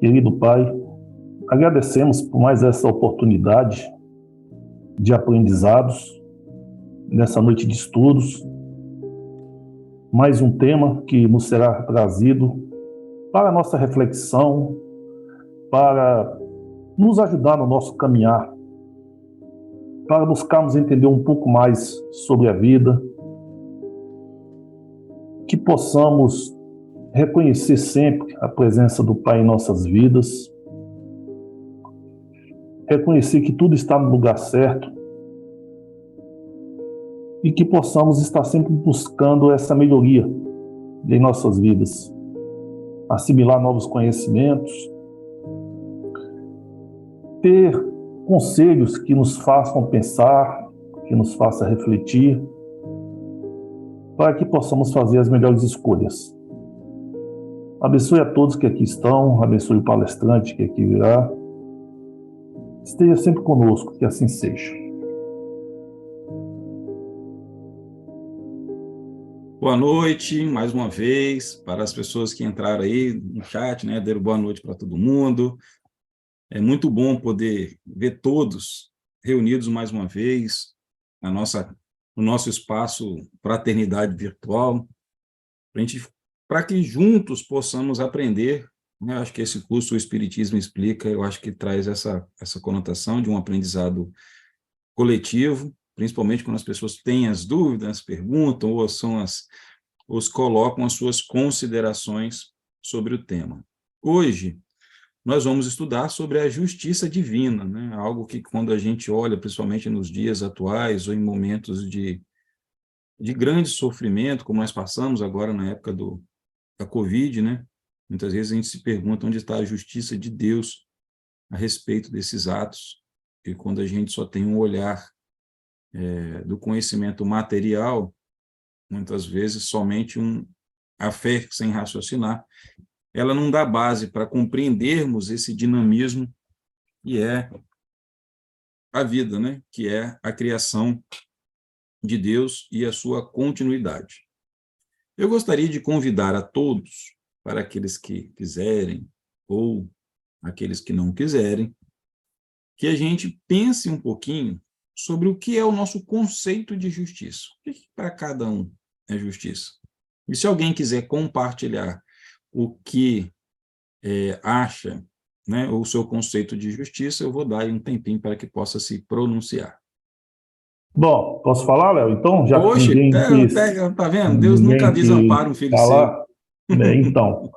Querido Pai, agradecemos por mais essa oportunidade de aprendizados, nessa noite de estudos, mais um tema que nos será trazido para a nossa reflexão, para nos ajudar no nosso caminhar, para buscarmos entender um pouco mais sobre a vida, que possamos reconhecer sempre a presença do Pai em nossas vidas, reconhecer que tudo está no lugar certo e que possamos estar sempre buscando essa melhoria em nossas vidas, assimilar novos conhecimentos, ter conselhos que nos façam pensar, que nos façam refletir, para que possamos fazer as melhores escolhas. Abençoe a todos que aqui estão, abençoe o palestrante que aqui virá. Esteja sempre conosco, que assim seja. Boa noite, mais uma vez, para as pessoas que entraram aí no chat, né? Deram boa noite para todo mundo. É muito bom poder ver todos reunidos mais uma vez no nosso espaço Fraternidade Virtual, para que juntos possamos aprender, né? Acho que esse curso, o Espiritismo Explica, eu acho que traz essa conotação de um aprendizado coletivo, principalmente quando as pessoas têm as dúvidas, perguntam, ou colocam as suas considerações sobre o tema. Hoje, nós vamos estudar sobre a justiça divina, né? Algo que, quando a gente olha, principalmente nos dias atuais, ou em momentos de grande sofrimento, como nós passamos agora na época da Covid, né? Muitas vezes a gente se pergunta onde está a justiça de Deus a respeito desses atos, e quando a gente só tem um olhar do conhecimento material, muitas vezes somente a fé sem raciocinar, ela não dá base para compreendermos esse dinamismo que é a vida, né? Que é a criação de Deus e a sua continuidade. Eu gostaria de convidar a todos, para aqueles que quiserem ou aqueles que não quiserem, que a gente pense um pouquinho sobre o que é o nosso conceito de justiça. O que para cada um é justiça? E se alguém quiser compartilhar o que acha, né, o seu conceito de justiça, eu vou dar aí um tempinho para que possa se pronunciar. Bom, posso falar, Léo? Então, já que Oxe, tá vendo? Deus nunca ninguém desampara um quis filho seu. falar, então,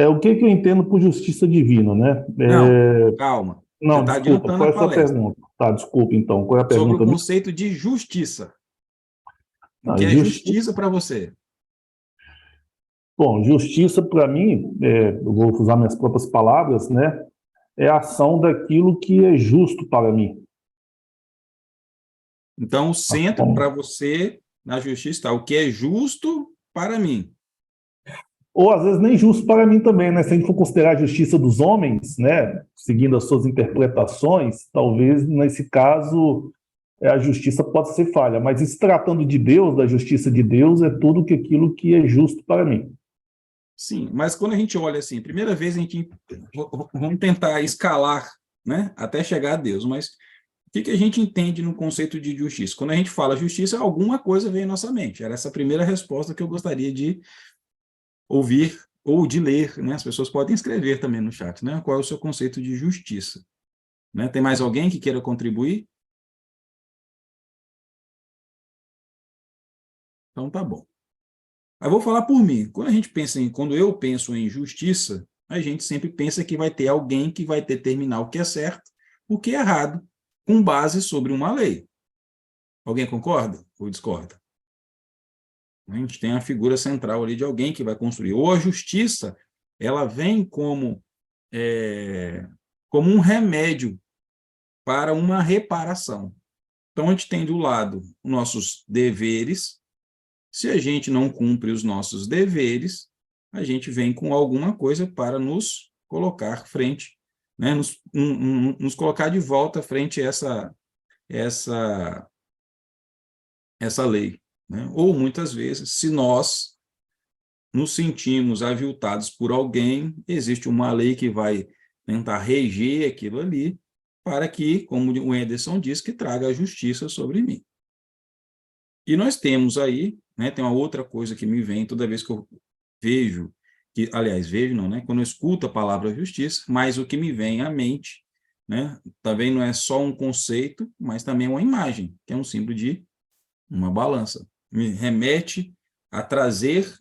o que eu entendo por justiça divina, né? Não, calma. Você Não, está desculpa, adiantando qual a é a sua palestra. pergunta? Tá, desculpa, então, qual é a Sobre o pergunta? conceito de justiça. O que é Justiça. justiça para você? Bom, justiça para mim, eu vou usar minhas próprias palavras, né? É a ação daquilo que é justo para mim. Então, o centro Ação. para você na justiça está o que é justo para mim. Ou às vezes nem justo para mim também, né? Se a gente for considerar a justiça dos homens, né? Seguindo as suas interpretações, talvez nesse caso a justiça pode ser falha, mas se tratando de Deus, da justiça de Deus, é tudo que aquilo que é justo para mim. Sim, mas quando a gente olha assim, primeira vez a gente vamos tentar escalar, né, até chegar a Deus, mas o que a gente entende no conceito de justiça? Quando a gente fala justiça, alguma coisa vem em nossa mente. Era essa a primeira resposta que eu gostaria de ouvir ou de ler, né? As pessoas podem escrever também no chat, né? Qual é o seu conceito de justiça? Né? Tem mais alguém que queira contribuir? Então tá bom. Eu vou falar por mim. Quando eu penso em justiça, a gente sempre pensa que vai ter alguém que vai determinar o que é certo, o que é errado, com base sobre uma lei. Alguém concorda ou discorda? A gente tem a figura central ali de alguém que vai construir. Ou a justiça, ela vem como um remédio para uma reparação. Então, a gente tem do lado os nossos deveres. Se a gente não cumpre os nossos deveres, a gente vem com alguma coisa para nos colocar frente, né? nos colocar de volta frente a essa lei. Né? Ou, muitas vezes, se nós nos sentimos aviltados por alguém, existe uma lei que vai tentar reger aquilo ali, para que, como o Anderson diz, que traga a justiça sobre mim. E nós temos aí, né, tem uma outra coisa que me vem toda vez que eu vejo, que, aliás, vejo não, né, quando eu escuto a palavra justiça, mas o que me vem à mente, né, também não é só um conceito, mas também uma imagem, que é um símbolo de uma balança. Me remete a trazer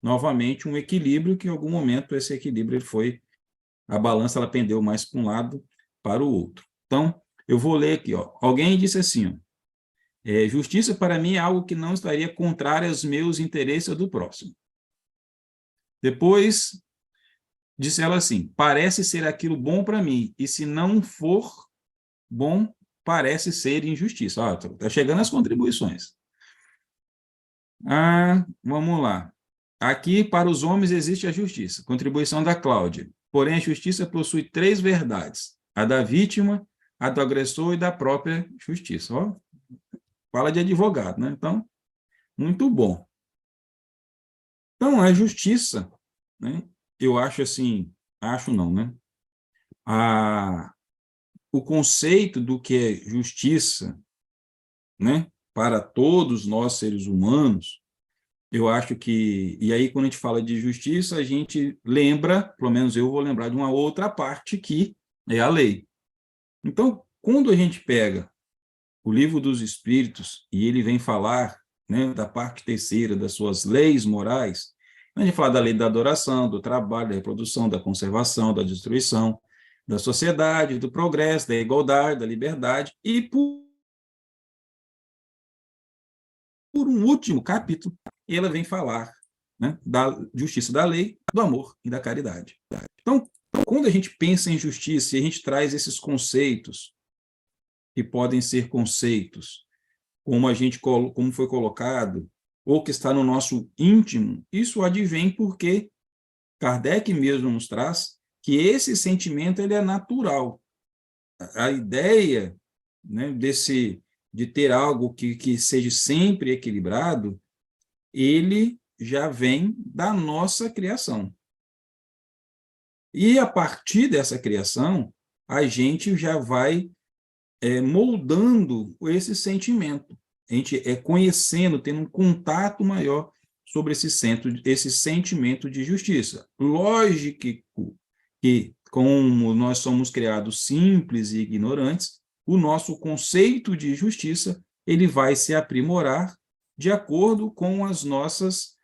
novamente um equilíbrio, que em algum momento esse equilíbrio ele foi, a balança ela pendeu mais para um lado para o outro. Então, eu vou ler aqui, ó. Alguém disse assim, ó, justiça para mim é algo que não estaria contrário aos meus interesses do próximo. Depois, disse ela assim, parece ser aquilo bom para mim, e se não for bom, parece ser injustiça. Ó, tá chegando as contribuições. Vamos lá. Aqui, para os homens, existe a justiça. Contribuição da Cláudia. Porém, a justiça possui 3 verdades. A da vítima, a do agressor e da própria justiça. Ó, fala de advogado, né? Então, muito bom. Então, a justiça, né? Eu acho assim, acho não, né? O conceito do que é justiça, né? Para todos nós, seres humanos, eu acho que, e aí quando a gente fala de justiça, a gente lembra, pelo menos eu vou lembrar de uma outra parte que é a lei. Então, quando a gente pega o livro dos Espíritos e ele vem falar, né, da parte terceira das suas leis morais, a gente fala da lei da adoração, do trabalho, da reprodução, da conservação, da destruição, da sociedade, do progresso, da igualdade, da liberdade, e por um último capítulo, ela vem falar, né, da justiça da lei, do amor e da caridade. Então, quando a gente pensa em justiça e a gente traz esses conceitos, que podem ser conceitos, como foi colocado, ou que está no nosso íntimo, isso advém porque Kardec mesmo nos traz que esse sentimento ele é natural. A ideia, né, de ter algo que seja sempre equilibrado, ele já vem da nossa criação. E a partir dessa criação, a gente já vai moldando esse sentimento. A gente conhecendo, tendo um contato maior sobre esse sentimento de justiça. Lógico que, como nós somos criados simples e ignorantes, o nosso conceito de justiça ele vai se aprimorar de acordo com as nossas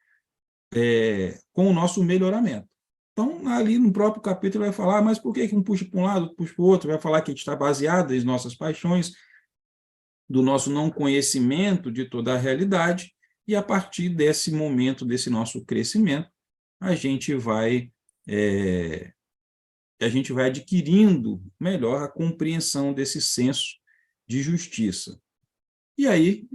com o nosso melhoramento. Então, ali no próprio capítulo vai falar, mas por que um puxa para um lado, puxa para o outro? Vai falar que a gente está baseado nas nossas paixões, do nosso não conhecimento de toda a realidade, e a partir desse momento, desse nosso crescimento, a gente vai adquirindo melhor a compreensão desse senso de justiça. E aí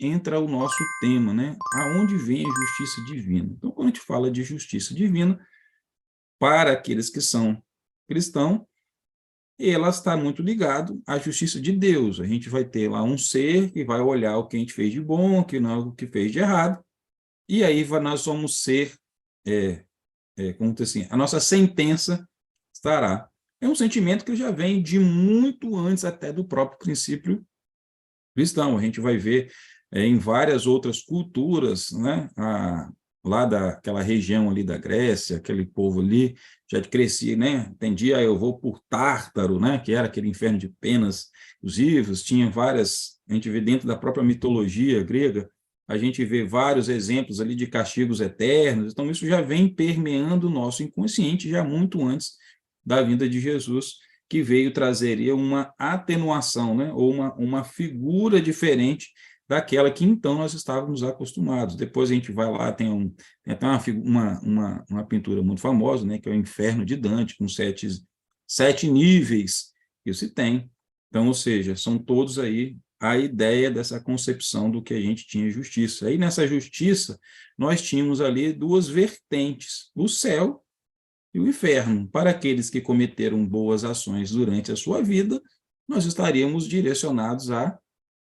entra o nosso tema, né? Aonde vem a justiça divina? Então, quando a gente fala de justiça divina, para aqueles que são cristãos, ela está muito ligado à justiça de Deus. A gente vai ter lá um ser que vai olhar o que a gente fez de bom, o que fez de errado, e aí nós vamos ser, como assim, a nossa sentença estará. É um sentimento que já vem de muito antes até do próprio princípio cristão. A gente vai ver em várias outras culturas, né? Lá daquela região ali da Grécia, aquele povo ali já crescia, né? Tendia, eu vou por Tártaro, né? Que era aquele inferno de penas usivas, tinha várias, a gente vê dentro da própria mitologia grega, a gente vê vários exemplos ali de castigos eternos, então isso já vem permeando o nosso inconsciente já muito antes da vinda de Jesus, que veio trazer uma atenuação, né? Ou uma figura diferente daquela que então nós estávamos acostumados. Depois a gente vai lá, tem até uma pintura muito famosa, né? Que é o Inferno de Dante, com sete níveis que se tem. Então, ou seja, são todos aí a ideia dessa concepção do que a gente tinha justiça. Aí nessa justiça, nós tínhamos ali 2 vertentes, o céu e o inferno. Para aqueles que cometeram boas ações durante a sua vida, nós estaríamos direcionados a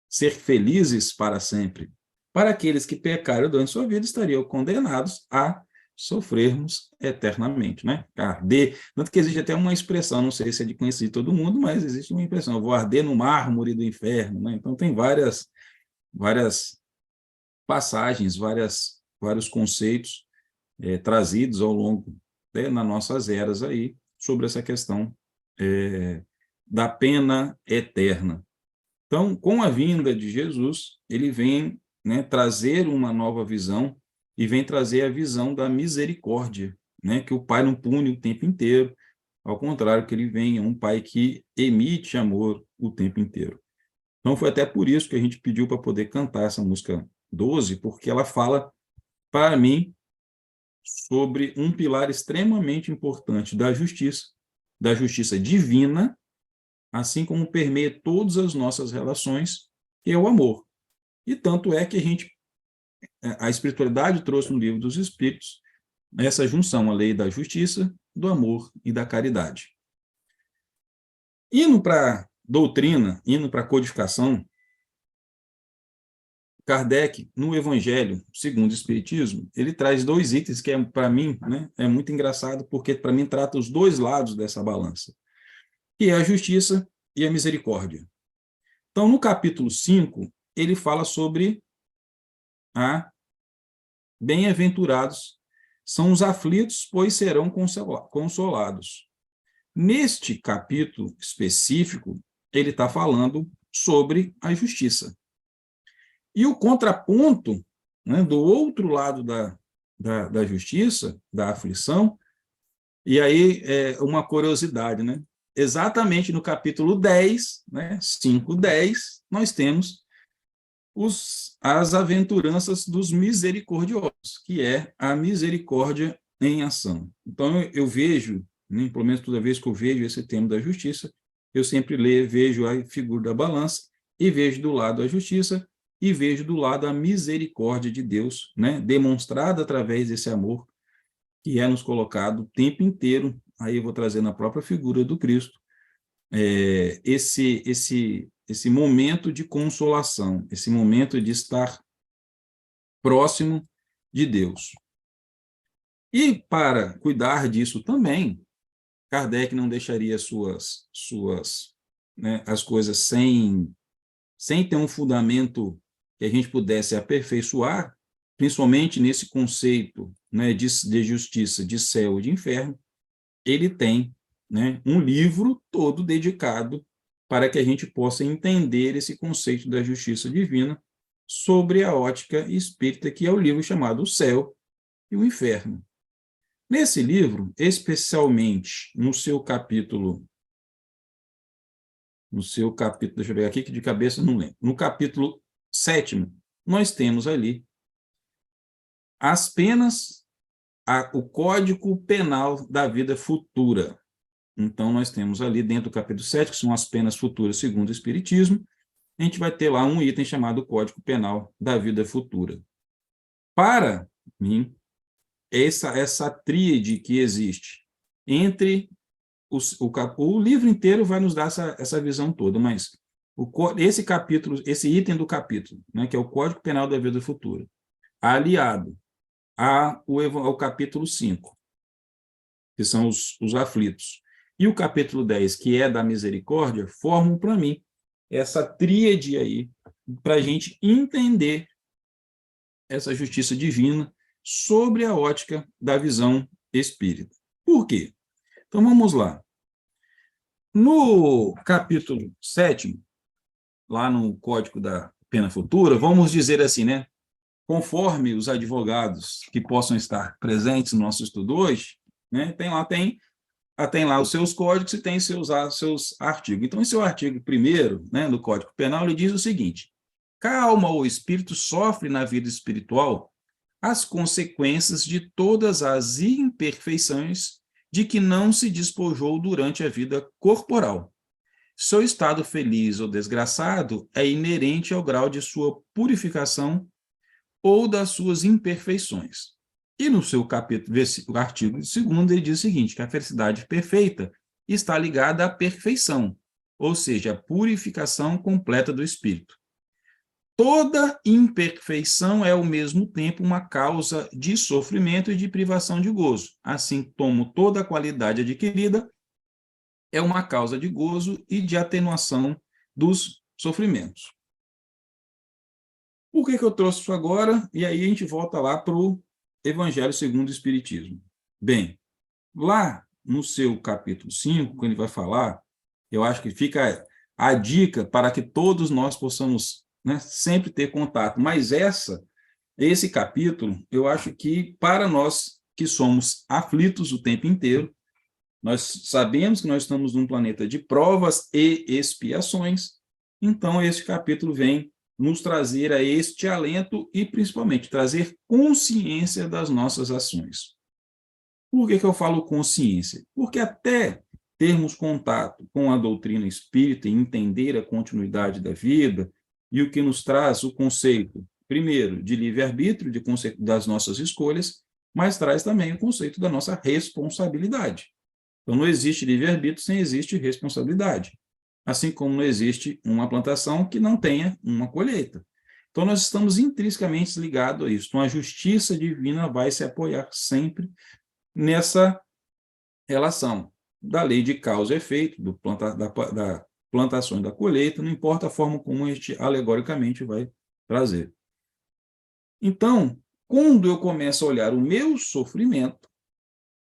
ser felizes para sempre. para aqueles que pecaram durante sua vida, estariam condenados a sofrermos eternamente, né? Arder, tanto que existe até uma expressão, não sei se é de conhecido de todo mundo, mas existe uma expressão, eu vou arder no mármore do inferno, né? Então tem várias passagens, vários conceitos trazidos ao longo, né, nas nossas eras aí, sobre essa questão da pena eterna. Então, com a vinda de Jesus, ele vem, né, trazer uma nova visão e vem trazer a visão da misericórdia, né, que o Pai não pune o tempo inteiro, ao contrário, que ele vem, é um Pai que emite amor o tempo inteiro. Então, foi até por isso que a gente pediu para poder cantar essa música 12, porque ela fala, para mim, sobre um pilar extremamente importante da justiça divina, assim como permeia todas as nossas relações, que é o amor. E tanto é que a espiritualidade trouxe no Livro dos Espíritos essa junção, a lei da justiça, do amor e da caridade. Indo para a doutrina, indo para a codificação, Kardec, no Evangelho segundo o Espiritismo, ele traz 2 itens que, para mim, né, é muito engraçado, porque, para mim, trata os 2 lados dessa balança, que é a justiça e a misericórdia. Então, no capítulo 5, ele fala sobre bem-aventurados são os aflitos, pois serão consolados. Neste capítulo específico, ele está falando sobre a justiça. E o contraponto, né, do outro lado da justiça, da aflição, e aí uma curiosidade, né? Exatamente no capítulo 10, né, 5:10, nós temos as aventuranças dos misericordiosos, que é a misericórdia em ação. Então, eu vejo, né, pelo menos toda vez que eu vejo esse tema da justiça, eu sempre vejo a figura da balança e vejo do lado a justiça e vejo do lado a misericórdia de Deus, né, demonstrada através desse amor que é nos colocado o tempo inteiro. Aí eu vou trazer na própria figura do Cristo esse momento de consolação, esse momento de estar próximo de Deus. E para cuidar disso também, Kardec não deixaria as coisas sem ter um fundamento que a gente pudesse aperfeiçoar, principalmente nesse conceito, né, de justiça, de céu e de inferno. Ele tem, né, um livro todo dedicado para que a gente possa entender esse conceito da justiça divina sobre a ótica espírita, que é o livro chamado O Céu e o Inferno. Nesse livro, especialmente no seu capítulo, deixa eu ver aqui que de cabeça não lembro, no capítulo 7º, nós temos ali as penas, o Código Penal da Vida Futura. Então, nós temos ali dentro do capítulo 7, que são as penas futuras segundo o Espiritismo, a gente vai ter lá um item chamado Código Penal da Vida Futura. Para mim, essa tríade que existe entre o livro inteiro vai nos dar essa visão toda, mas esse capítulo, esse item do capítulo, né, que é o Código Penal da Vida Futura, aliado ao capítulo 5, que são os aflitos, e o capítulo 10, que é da misericórdia, formam, para mim, essa tríade aí, para a gente entender essa justiça divina sobre a ótica da visão espírita. Por quê? Então, vamos lá. No capítulo 7, lá no Código da Pena Futura, vamos dizer assim, né? Conforme os advogados que possam estar presentes no nosso estudo hoje, né, tem lá os seus códigos e tem seus artigos. Então, esse é o artigo 1º, né, do Código Penal, ele diz o seguinte: calma, o espírito sofre na vida espiritual as consequências de todas as imperfeições de que não se despojou durante a vida corporal. Seu estado feliz ou desgraçado é inerente ao grau de sua purificação ou das suas imperfeições. E no seu artigo 2º, ele diz o seguinte, que a felicidade perfeita está ligada à perfeição, ou seja, à purificação completa do espírito. toda imperfeição é, ao mesmo tempo, uma causa de sofrimento e de privação de gozo, assim como toda qualidade adquirida é uma causa de gozo e de atenuação dos sofrimentos. Por que eu trouxe isso agora? E aí a gente volta lá para o Evangelho segundo o Espiritismo. Bem, lá no seu capítulo 5, quando ele vai falar, eu acho que fica a dica para que todos nós possamos, né, sempre ter contato. Mas esse capítulo, eu acho que para nós que somos aflitos o tempo inteiro, nós sabemos que nós estamos num planeta de provas e expiações, então esse capítulo vem nos trazer a este alento e, principalmente, trazer consciência das nossas ações. Por que eu falo consciência? Porque até termos contato com a doutrina espírita e entender a continuidade da vida e o que nos traz o conceito, primeiro, de livre-arbítrio, das nossas escolhas, mas traz também o conceito da nossa responsabilidade. Então, não existe livre-arbítrio sem existe responsabilidade. Assim como não existe uma plantação que não tenha uma colheita. Então, nós estamos intrinsecamente ligados a isso. Então, a justiça divina vai se apoiar sempre nessa relação da lei de causa e efeito, da plantação e da colheita, não importa a forma como a gente alegoricamente vai trazer. Então, quando eu começo a olhar o meu sofrimento,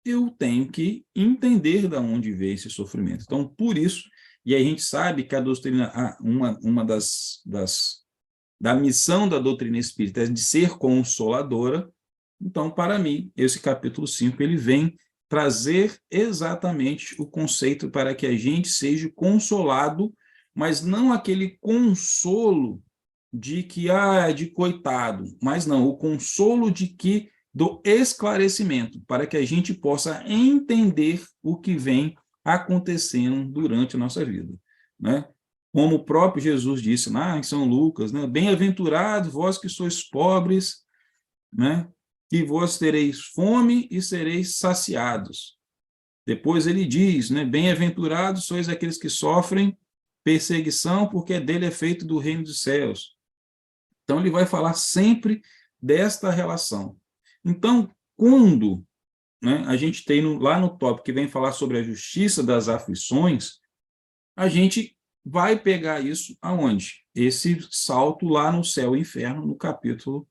eu tenho que entender de onde veio esse sofrimento. Então, por isso, e a gente sabe que a doutrina, uma da missão da doutrina espírita é de ser consoladora. Então, para mim, esse capítulo 5, ele vem trazer exatamente o conceito para que a gente seja consolado, mas não aquele consolo de que, de coitado, mas não, o consolo de que do esclarecimento, para que a gente possa entender o que vem acontecendo durante a nossa vida, né? Como o próprio Jesus disse lá em São Lucas, né? Bem-aventurados vós que sois pobres, né? Que vós tereis fome e sereis saciados. Depois ele diz, né? Bem-aventurados sois aqueles que sofrem perseguição, porque dele é feito do reino dos céus. Então ele vai falar sempre desta relação. Então, quando, né, a gente tem lá no tópico que vem falar sobre a justiça das aflições, a gente vai pegar isso aonde? Esse salto lá no céu e inferno, no capítulo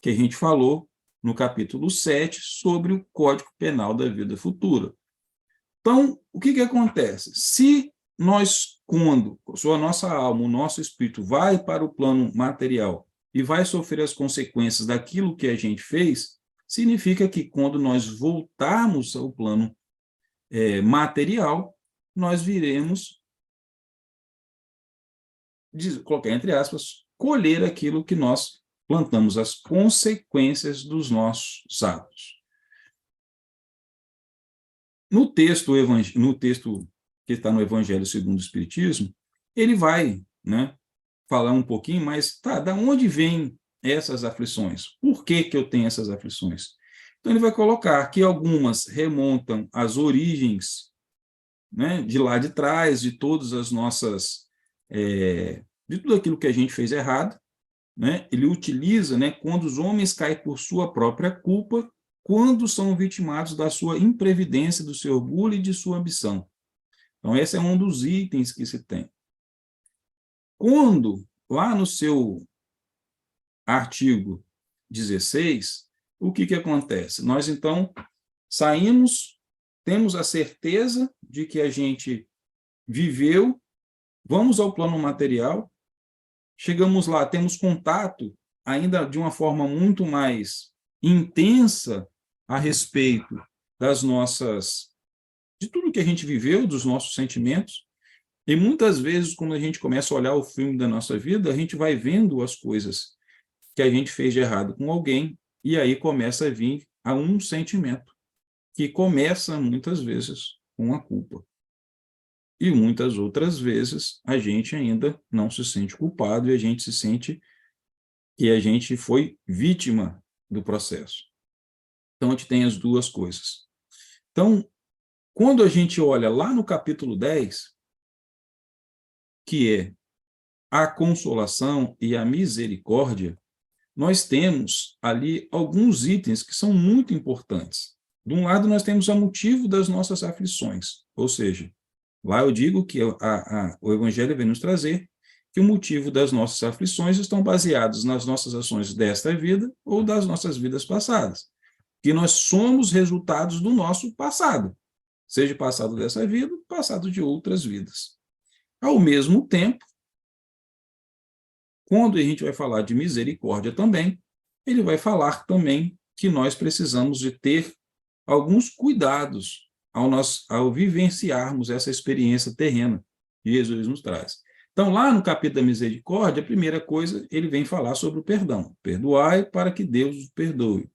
que a gente falou, no capítulo 7, sobre o Código Penal da Vida Futura. Então, o que acontece? Se nós, quando a nossa alma, o nosso espírito vai para o plano material e vai sofrer as consequências daquilo que a gente fez, significa que quando nós voltarmos ao plano material, nós viremos, colocar entre aspas, colher aquilo que nós plantamos, as consequências dos nossos atos. No texto que está no Evangelho segundo o Espiritismo, ele vai, né, falar um pouquinho, mas da onde vêm essas aflições? Por que eu tenho essas aflições? Então ele vai colocar que algumas remontam às origens, né, de lá de trás, de todas as nossas, de tudo aquilo que a gente fez errado, né? Ele utiliza, né, quando os homens caem por sua própria culpa, quando são vitimados da sua imprevidência, do seu orgulho e de sua ambição. Então, esse é um dos itens que se tem. Quando, lá no seu artigo 16, o que acontece? Nós, então, saímos, temos a certeza de que a gente viveu, vamos ao plano material, chegamos lá, temos contato, ainda de uma forma muito mais intensa, a respeito das nossas, de tudo que a gente viveu, dos nossos sentimentos, e muitas vezes, quando a gente começa a olhar o filme da nossa vida, a gente vai vendo as coisas que a gente fez de errado com alguém, e aí começa a vir a um sentimento, que começa, muitas vezes, com a culpa. E muitas outras vezes, a gente ainda não se sente culpado, e a gente se sente que a gente foi vítima do processo. Então, a gente tem as duas coisas. Então, quando a gente olha lá no capítulo 10, que é a consolação e a misericórdia, nós temos ali alguns itens que são muito importantes. De um lado, nós temos o motivo das nossas aflições, ou seja, lá eu digo que o Evangelho vem nos trazer que o motivo das nossas aflições estão baseados nas nossas ações desta vida ou das nossas vidas passadas, que nós somos resultados do nosso passado, seja passado dessa vida, passado de outras vidas. Ao mesmo tempo, quando a gente vai falar de misericórdia também, ele vai falar também que nós precisamos de ter alguns cuidados ao vivenciarmos essa experiência terrena que Jesus nos traz. Então, lá no capítulo da misericórdia, a primeira coisa, ele vem falar sobre o perdão. Perdoai para que Deus os perdoe.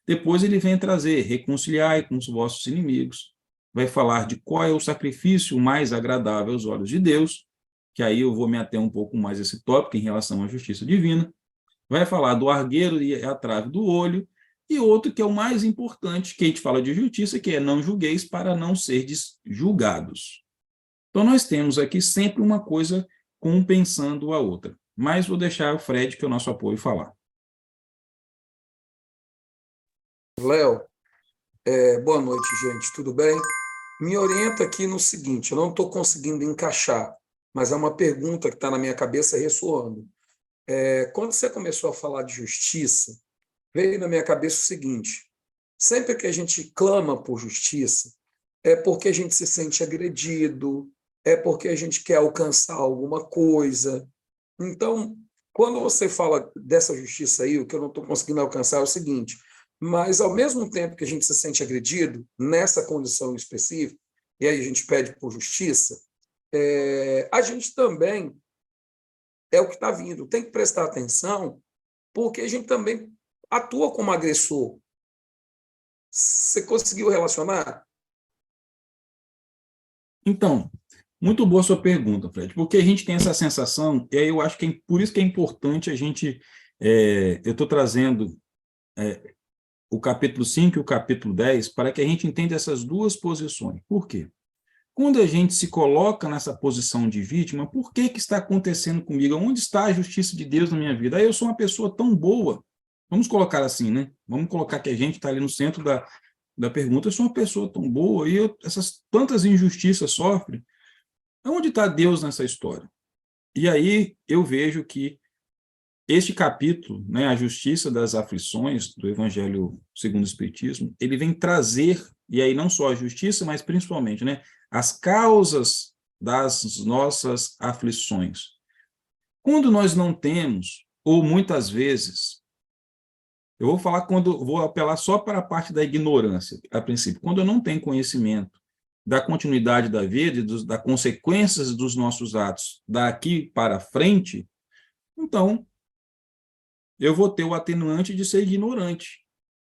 Depois ele vem trazer, reconciliai com os vossos inimigos. Vai falar de qual é o sacrifício mais agradável aos olhos de Deus, que aí eu vou me ater um pouco mais a esse tópico em relação à justiça divina. Vai falar do argueiro e a trave do olho, e outro que é o mais importante, que a gente fala de justiça, que é não julgueis para não serdes julgados. Então, nós temos aqui sempre uma coisa compensando a outra. Mas vou deixar o Fred, que é o nosso apoio, falar. Léo, boa noite, gente. Tudo bem? Me orienta aqui no seguinte, eu não estou conseguindo encaixar, mas é uma pergunta que está na minha cabeça ressoando. Quando você começou a falar de justiça, veio na minha cabeça o seguinte: sempre que a gente clama por justiça, é porque a gente se sente agredido, é porque a gente quer alcançar alguma coisa. Então, quando você fala dessa justiça aí, o que eu não estou conseguindo alcançar é o seguinte: mas ao mesmo tempo que a gente se sente agredido nessa condição específica, e aí a gente pede por justiça, a gente também é o que está vindo. Tem que prestar atenção, porque a gente também atua como agressor. Você conseguiu relacionar? Então, muito boa sua pergunta, Fred, porque a gente tem essa sensação, e aí eu acho que por isso que é importante a gente... eu estou trazendo o capítulo 5 e o capítulo 10 para que a gente entenda essas duas posições. Por quê? Quando a gente se coloca nessa posição de vítima, por que está acontecendo comigo? Onde está a justiça de Deus na minha vida? Aí eu sou uma pessoa tão boa. Vamos colocar assim, né? Vamos colocar que a gente está ali no centro da pergunta. Eu sou uma pessoa tão boa e essas tantas injustiças sofrem. Onde está Deus nessa história? E aí eu vejo que este capítulo, né, a justiça das aflições do Evangelho segundo o Espiritismo, ele vem trazer, e aí não só a justiça, mas principalmente, né, as causas das nossas aflições. Quando nós não temos, ou muitas vezes, eu vou falar vou apelar só para a parte da ignorância, a princípio. Quando eu não tenho conhecimento da continuidade da vida, das consequências dos nossos atos daqui para frente, então eu vou ter o atenuante de ser ignorante,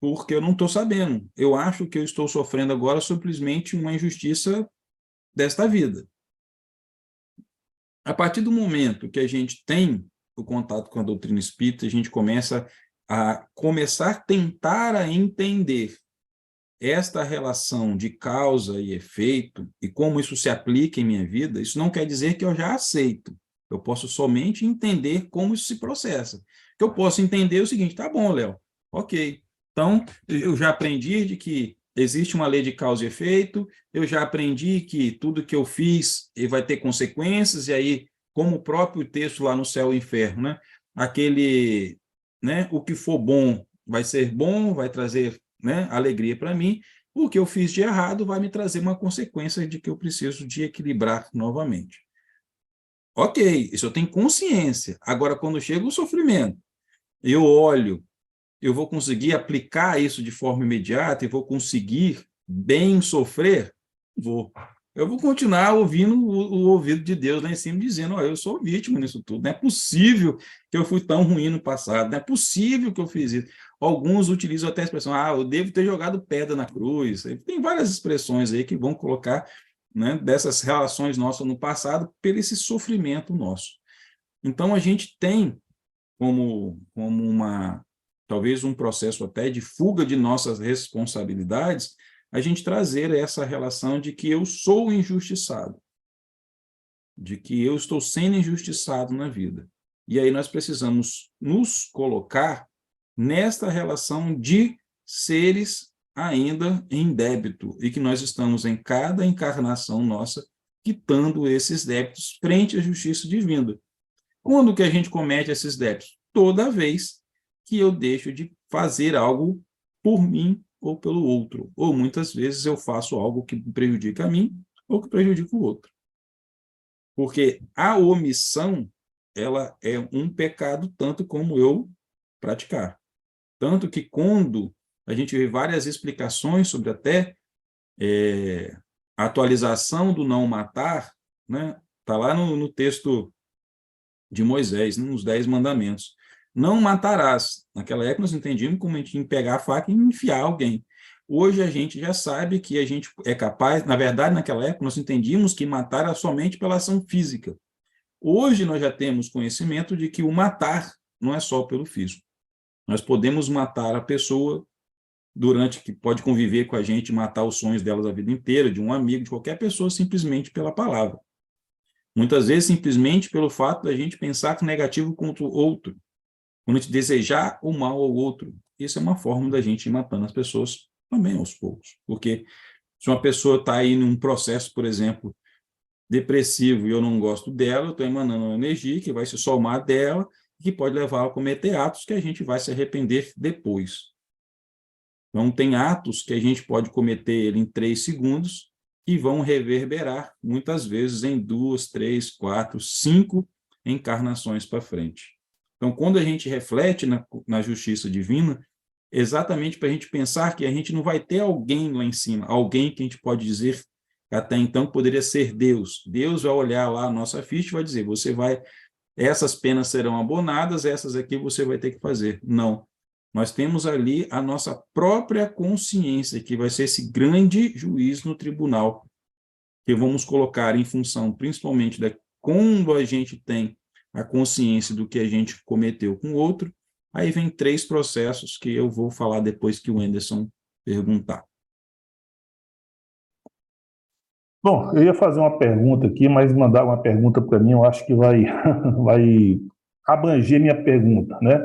porque eu não estou sabendo. Eu acho que eu estou sofrendo agora simplesmente uma injustiça desta vida. A partir do momento que a gente tem o contato com a doutrina espírita, a gente começa a tentar a entender esta relação de causa e efeito e como isso se aplica em minha vida. Isso não quer dizer que eu já aceito. Eu posso somente entender como isso se processa. Que eu posso entender o seguinte: tá bom, Léo, ok. Então, eu já aprendi de que existe uma lei de causa e efeito, eu já aprendi que tudo que eu fiz vai ter consequências, e aí, como o próprio texto lá no Céu e Inferno, né? Aquele, né? O que for bom vai ser bom, vai trazer, né, alegria para mim. O que eu fiz de errado vai me trazer uma consequência de que eu preciso de equilibrar novamente. Ok, isso eu tenho consciência. Agora, quando chega o sofrimento, eu olho, eu vou conseguir aplicar isso de forma imediata e vou conseguir bem sofrer? Vou. Eu vou continuar ouvindo o ouvido de Deus lá em cima, dizendo: eu sou vítima nisso tudo. Não é possível que eu fui tão ruim no passado. Não é possível que eu fiz isso. Alguns utilizam até a expressão: eu devo ter jogado pedra na cruz. Tem várias expressões aí que vão colocar, né, dessas relações nossas no passado pelo esse sofrimento nosso. Então, a gente tem como talvez um processo até de fuga de nossas responsabilidades, a gente trazer essa relação de que eu sou injustiçado. de que eu estou sendo injustiçado na vida. E aí nós precisamos nos colocar nesta relação de seres ainda em débito, e que nós estamos em cada encarnação nossa quitando esses débitos frente à justiça divina. Quando que a gente comete esses débitos? Toda vez que eu deixo de fazer algo por mim ou pelo outro. Ou muitas vezes eu faço algo que prejudica a mim ou que prejudica o outro. Porque a omissão, ela é um pecado tanto como eu praticar. Tanto que quando a gente vê várias explicações sobre até a atualização do não matar, né? Está lá no texto de Moisés, nos 10 mandamentos. Não matarás. Naquela época nós entendíamos como a gente tinha que pegar a faca e enfiar alguém. Hoje a gente já sabe que a gente é capaz, na verdade, naquela época nós entendíamos que matar era somente pela ação física. Hoje nós já temos conhecimento de que o matar não é só pelo físico. Nós podemos matar a pessoa durante que pode conviver com a gente, matar os sonhos delas a vida inteira, de um amigo, de qualquer pessoa, simplesmente pela palavra. Muitas vezes, simplesmente pelo fato da gente pensar negativo contra o outro, quando a gente desejar o mal ao outro. Isso é uma forma da gente ir matando as pessoas também aos poucos. Porque se uma pessoa está aí num processo, por exemplo, depressivo e eu não gosto dela, eu estou emanando uma energia que vai se somar dela, que pode levar a cometer atos que a gente vai se arrepender depois. Então, tem atos que a gente pode cometer em 3 segundos e vão reverberar, muitas vezes, em 2, 3, 4, 5 encarnações para frente. Então, quando a gente reflete na justiça divina, exatamente para a gente pensar que a gente não vai ter alguém lá em cima, alguém que a gente pode dizer que até então poderia ser Deus. Deus vai olhar lá a nossa ficha e vai dizer, essas penas serão abonadas, essas aqui você vai ter que fazer. Não. Nós temos ali a nossa própria consciência, que vai ser esse grande juiz no tribunal, que vamos colocar em função, principalmente, de quando a gente tem a consciência do que a gente cometeu com o outro. Aí vem 3 processos que eu vou falar depois que o Anderson perguntar. Bom, eu ia fazer uma pergunta aqui, mas mandar uma pergunta para mim, eu acho que vai abranger minha pergunta, né?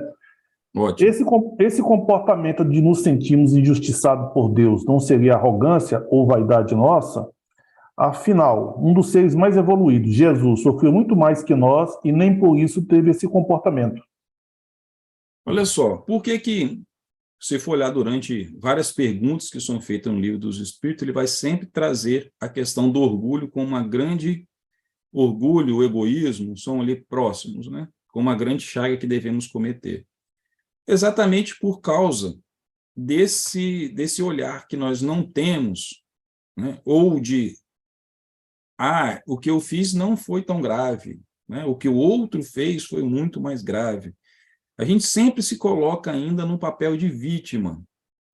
Ótimo. Esse comportamento de nos sentirmos injustiçados por Deus não seria arrogância ou vaidade nossa? Afinal, um dos seres mais evoluídos, Jesus, sofreu muito mais que nós e nem por isso teve esse comportamento. Olha só, por que se for olhar durante várias perguntas que são feitas no Livro dos Espíritos, ele vai sempre trazer a questão do orgulho como uma grande... Orgulho, o egoísmo são ali próximos, né? Como uma grande chaga que devemos cometer. Exatamente por causa desse olhar que nós não temos, né? Ou de, o que eu fiz não foi tão grave, né? O que o outro fez foi muito mais grave. A gente sempre se coloca ainda no papel de vítima.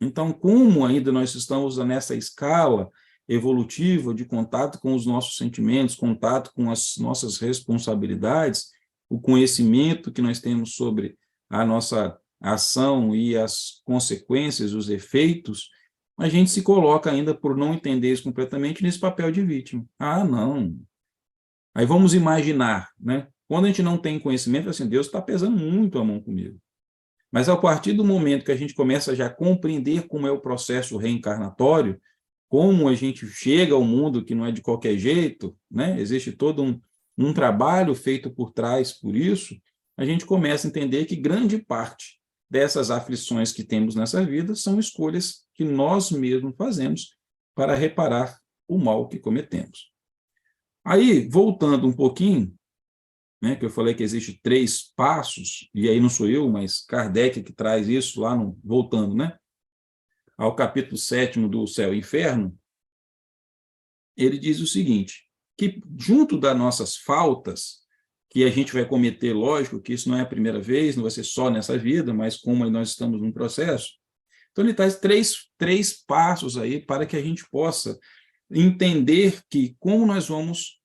Então, como ainda nós estamos nessa escala evolutiva de contato com os nossos sentimentos, contato com as nossas responsabilidades, o conhecimento que nós temos sobre a nossa ação e as consequências, os efeitos, a gente se coloca ainda, por não entender isso completamente, nesse papel de vítima. Não. Aí vamos imaginar, né? Quando a gente não tem conhecimento, assim, Deus está pesando muito a mão comigo. Mas a partir do momento que a gente começa já a compreender como é o processo reencarnatório, como a gente chega ao mundo que não é de qualquer jeito, né? Existe todo um trabalho feito por trás por isso, a gente começa a entender que grande parte dessas aflições que temos nessa vida são escolhas que nós mesmos fazemos para reparar o mal que cometemos. Aí, voltando um pouquinho, né, que eu falei que existe 3 passos, e aí não sou eu, mas Kardec que traz isso lá, voltando, né, ao capítulo 7º do Céu e Inferno, ele diz o seguinte, que junto das nossas faltas, que a gente vai cometer, lógico que isso não é a primeira vez, não vai ser só nessa vida, mas como nós estamos num processo, então ele traz três passos aí para que a gente possa entender que como nós vamos,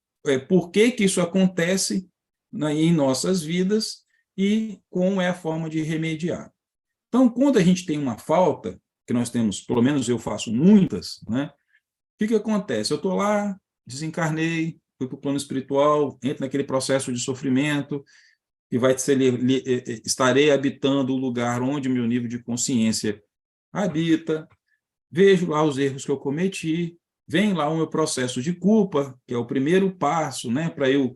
por que isso acontece em nossas vidas e como é a forma de remediar. Então, quando a gente tem uma falta, que nós temos, pelo menos eu faço muitas, né? O que acontece? Eu estou lá, desencarnei, fui para o plano espiritual, entro naquele processo de sofrimento, que vai ser, estarei habitando o lugar onde meu nível de consciência habita, vejo lá os erros que eu cometi, vem lá o meu processo de culpa, que é o primeiro passo, né, para eu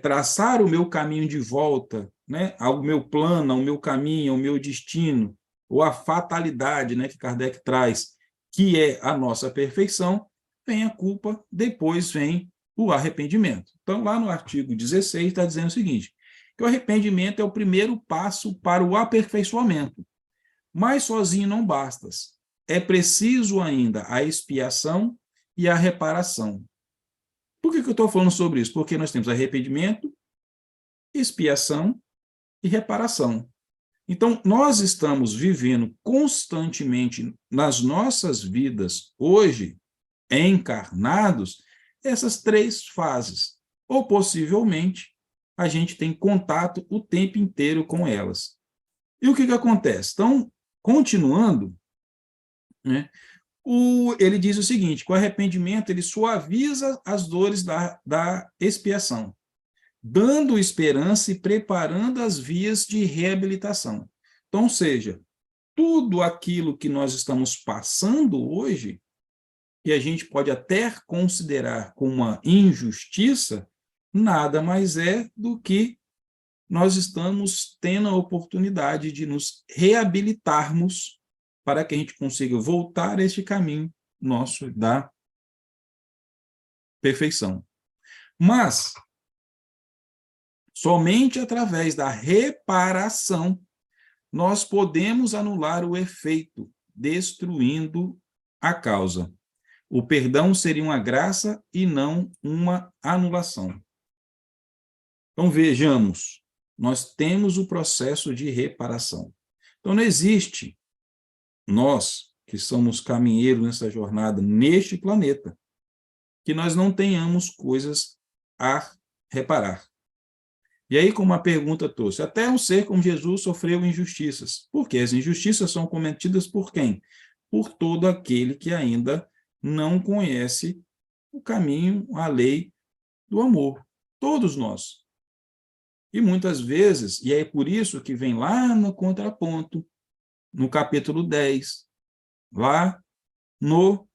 traçar o meu caminho de volta, né, ao meu plano, ao meu caminho, ao meu destino, ou a fatalidade, né, que Kardec traz, que é a nossa perfeição, vem a culpa, depois vem o arrependimento. Então, lá no artigo 16 está dizendo o seguinte, que o arrependimento é o primeiro passo para o aperfeiçoamento, mas sozinho não basta. É preciso ainda a expiação e a reparação. Por que eu estou falando sobre isso? Porque nós temos arrependimento, expiação e reparação. Então, nós estamos vivendo constantemente nas nossas vidas, hoje, encarnados, essas três fases. Ou, possivelmente, a gente tem contato o tempo inteiro com elas. E o que acontece? Então, continuando, né, ele diz o seguinte, que o arrependimento ele suaviza as dores da expiação, dando esperança e preparando as vias de reabilitação. Então, ou seja, tudo aquilo que nós estamos passando hoje, que a gente pode até considerar como uma injustiça, nada mais é do que nós estamos tendo a oportunidade de nos reabilitarmos para que a gente consiga voltar a este caminho nosso da perfeição. Mas, somente através da reparação, nós podemos anular o efeito, destruindo a causa. O perdão seria uma graça e não uma anulação. Então, vejamos, nós temos o processo de reparação. Então, não existe nós, que somos caminheiros nessa jornada, neste planeta, que nós não tenhamos coisas a reparar. E aí, como a pergunta trouxe, até um ser como Jesus sofreu injustiças. Por quê? As injustiças são cometidas por quem? Por todo aquele que ainda não conhece o caminho, a lei do amor. Todos nós. E muitas vezes, e é por isso que vem lá no contraponto, no capítulo 10, lá no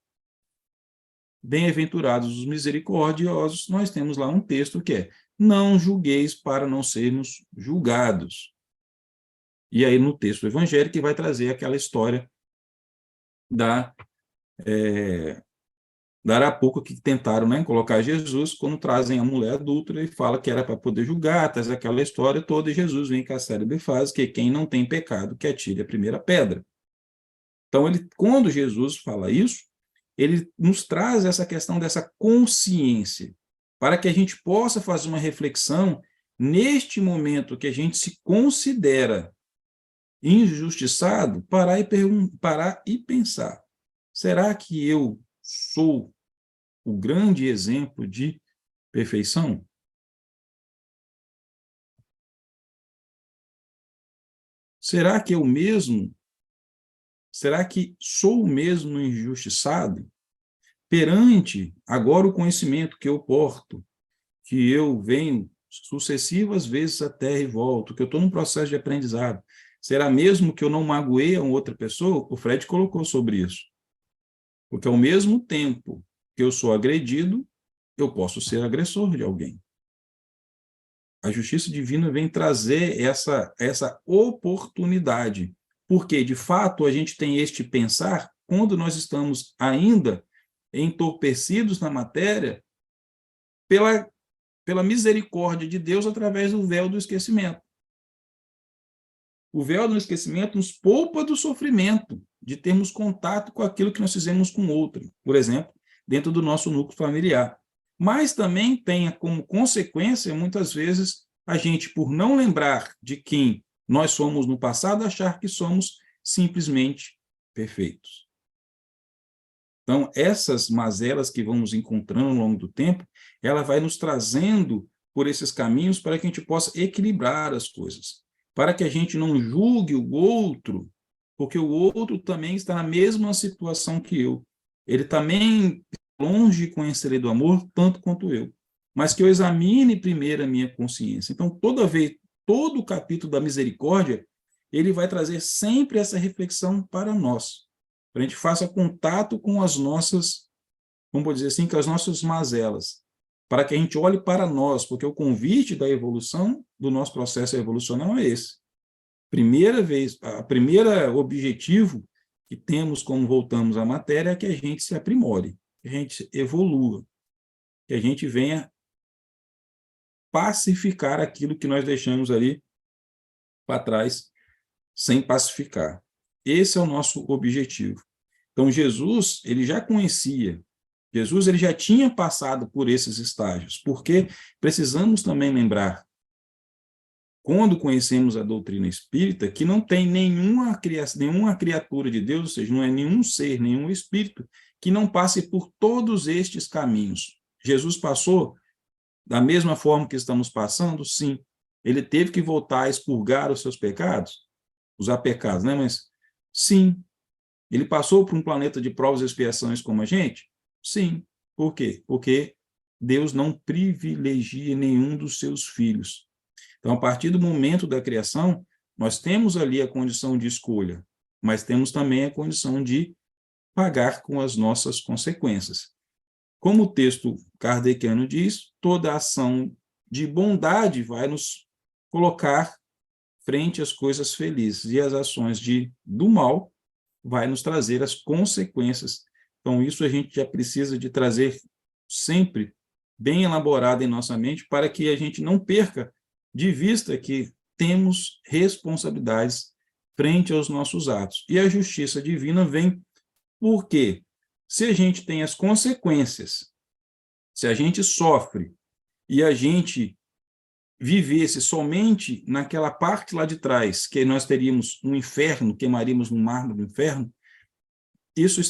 Bem-aventurados os misericordiosos, nós temos lá um texto que é: não julgueis para não sermos julgados. E aí no texto evangélico vai trazer aquela história da Arapuca que tentaram, né, colocar Jesus, quando trazem a mulher adúltera e fala que era para poder julgar, traz aquela história toda, e Jesus vem com a célebre frase que quem não tem pecado que atire a primeira pedra. Então, quando Jesus fala isso, ele nos traz essa questão dessa consciência, para que a gente possa fazer uma reflexão neste momento que a gente se considera injustiçado, parar e pensar, será que eu sou o grande exemplo de perfeição? Será que eu mesmo, será que sou mesmo injustiçado? Perante agora o conhecimento que eu porto, que eu venho sucessivas vezes à Terra e volto, que eu estou num processo de aprendizado, será mesmo que eu não magoei a outra pessoa? O Fred colocou sobre isso. Porque ao mesmo tempo que eu sou agredido, eu posso ser agressor de alguém. A justiça divina vem trazer essa oportunidade, porque, de fato, a gente tem este pensar quando nós estamos ainda entorpecidos na matéria pela misericórdia de Deus através do véu do esquecimento. O véu do esquecimento nos poupa do sofrimento, de termos contato com aquilo que nós fizemos com outro, por exemplo, dentro do nosso núcleo familiar. Mas também tem como consequência, muitas vezes, a gente, por não lembrar de quem nós somos no passado, achar que somos simplesmente perfeitos. Então, essas mazelas que vamos encontrando ao longo do tempo, ela vai nos trazendo por esses caminhos para que a gente possa equilibrar as coisas, para que a gente não julgue o outro, porque o outro também está na mesma situação que eu. Ele também longe de conhecerei do amor, tanto quanto eu. Mas que eu examine primeiro a minha consciência. Então, todo o capítulo da misericórdia, ele vai trazer sempre essa reflexão para nós. Para a gente faça contato com as nossas, vamos dizer assim, com as nossas mazelas. Para que a gente olhe para nós, porque o convite da evolução, do nosso processo evolucional é esse. Primeira objetivo que temos quando voltamos à matéria é que a gente se aprimore, que a gente evolua, que a gente venha pacificar aquilo que nós deixamos ali para trás sem pacificar. Esse é o nosso objetivo. Então, ele já conhecia, ele já tinha passado por esses estágios, porque precisamos também lembrar, quando conhecemos a doutrina espírita, que não tem nenhuma criatura de Deus, ou seja, não é nenhum ser, nenhum espírito, que não passe por todos estes caminhos. Jesus passou da mesma forma que estamos passando? Sim. Ele teve que voltar a expurgar os seus pecados? Usar pecados, né? Mas, sim. Ele passou por um planeta de provas e expiações como a gente? Sim. Por quê? Porque Deus não privilegia nenhum dos seus filhos. Então, a partir do momento da criação, nós temos ali a condição de escolha, mas temos também a condição de pagar com as nossas consequências. Como o texto kardeciano diz, toda ação de bondade vai nos colocar frente às coisas felizes, e as ações do mal vai nos trazer as consequências. Então, isso a gente já precisa de trazer sempre bem elaborado em nossa mente, para que a gente não perca de vista que temos responsabilidades frente aos nossos atos. E a justiça divina vem porque, se a gente tem as consequências, se a gente sofre e a gente vivesse somente naquela parte lá de trás, que nós teríamos um inferno, queimaríamos no mar do inferno, isso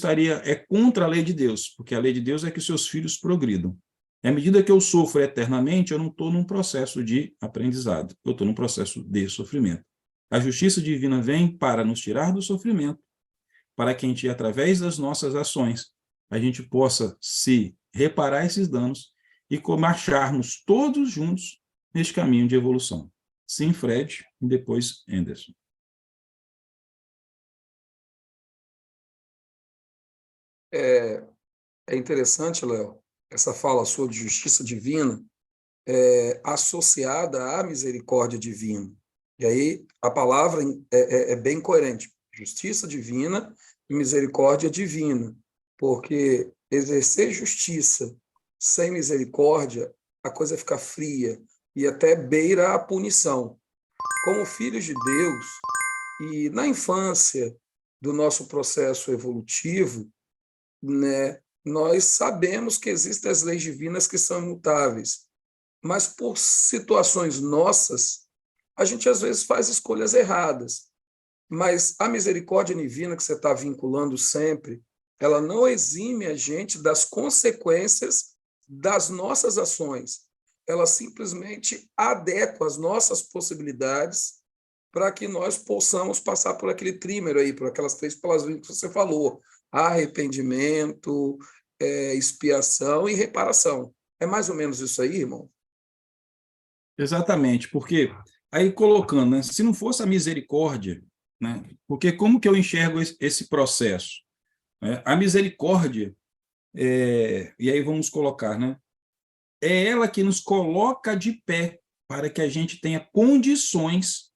é contra a lei de Deus, porque a lei de Deus é que os seus filhos progridam. À medida que eu sofro eternamente, eu não estou num processo de aprendizado, eu estou num processo de sofrimento. A justiça divina vem para nos tirar do sofrimento, para que a gente, através das nossas ações, a gente possa se reparar esses danos e marcharmos todos juntos neste caminho de evolução. Sim, Fred, e depois Anderson. É interessante, Léo, essa fala sua de justiça divina associada à misericórdia divina. E aí a palavra é bem coerente. Justiça divina e misericórdia divina. Porque exercer justiça sem misericórdia, a coisa fica fria e até beira a punição. Como filhos de Deus, e na infância do nosso processo evolutivo, né, nós sabemos que existem as leis divinas que são imutáveis, mas por situações nossas, a gente às vezes faz escolhas erradas. Mas a misericórdia divina que você está vinculando sempre, ela não exime a gente das consequências das nossas ações. Ela simplesmente adequa as nossas possibilidades para que nós possamos passar por aquele trímero aí, por aquelas 3 palavras que você falou: arrependimento, expiação e reparação. É mais ou menos isso aí, irmão? Exatamente, porque aí colocando, né, se não fosse a misericórdia, né, porque como que eu enxergo esse processo? A misericórdia, e aí vamos colocar, né, é ela que nos coloca de pé para que a gente tenha condições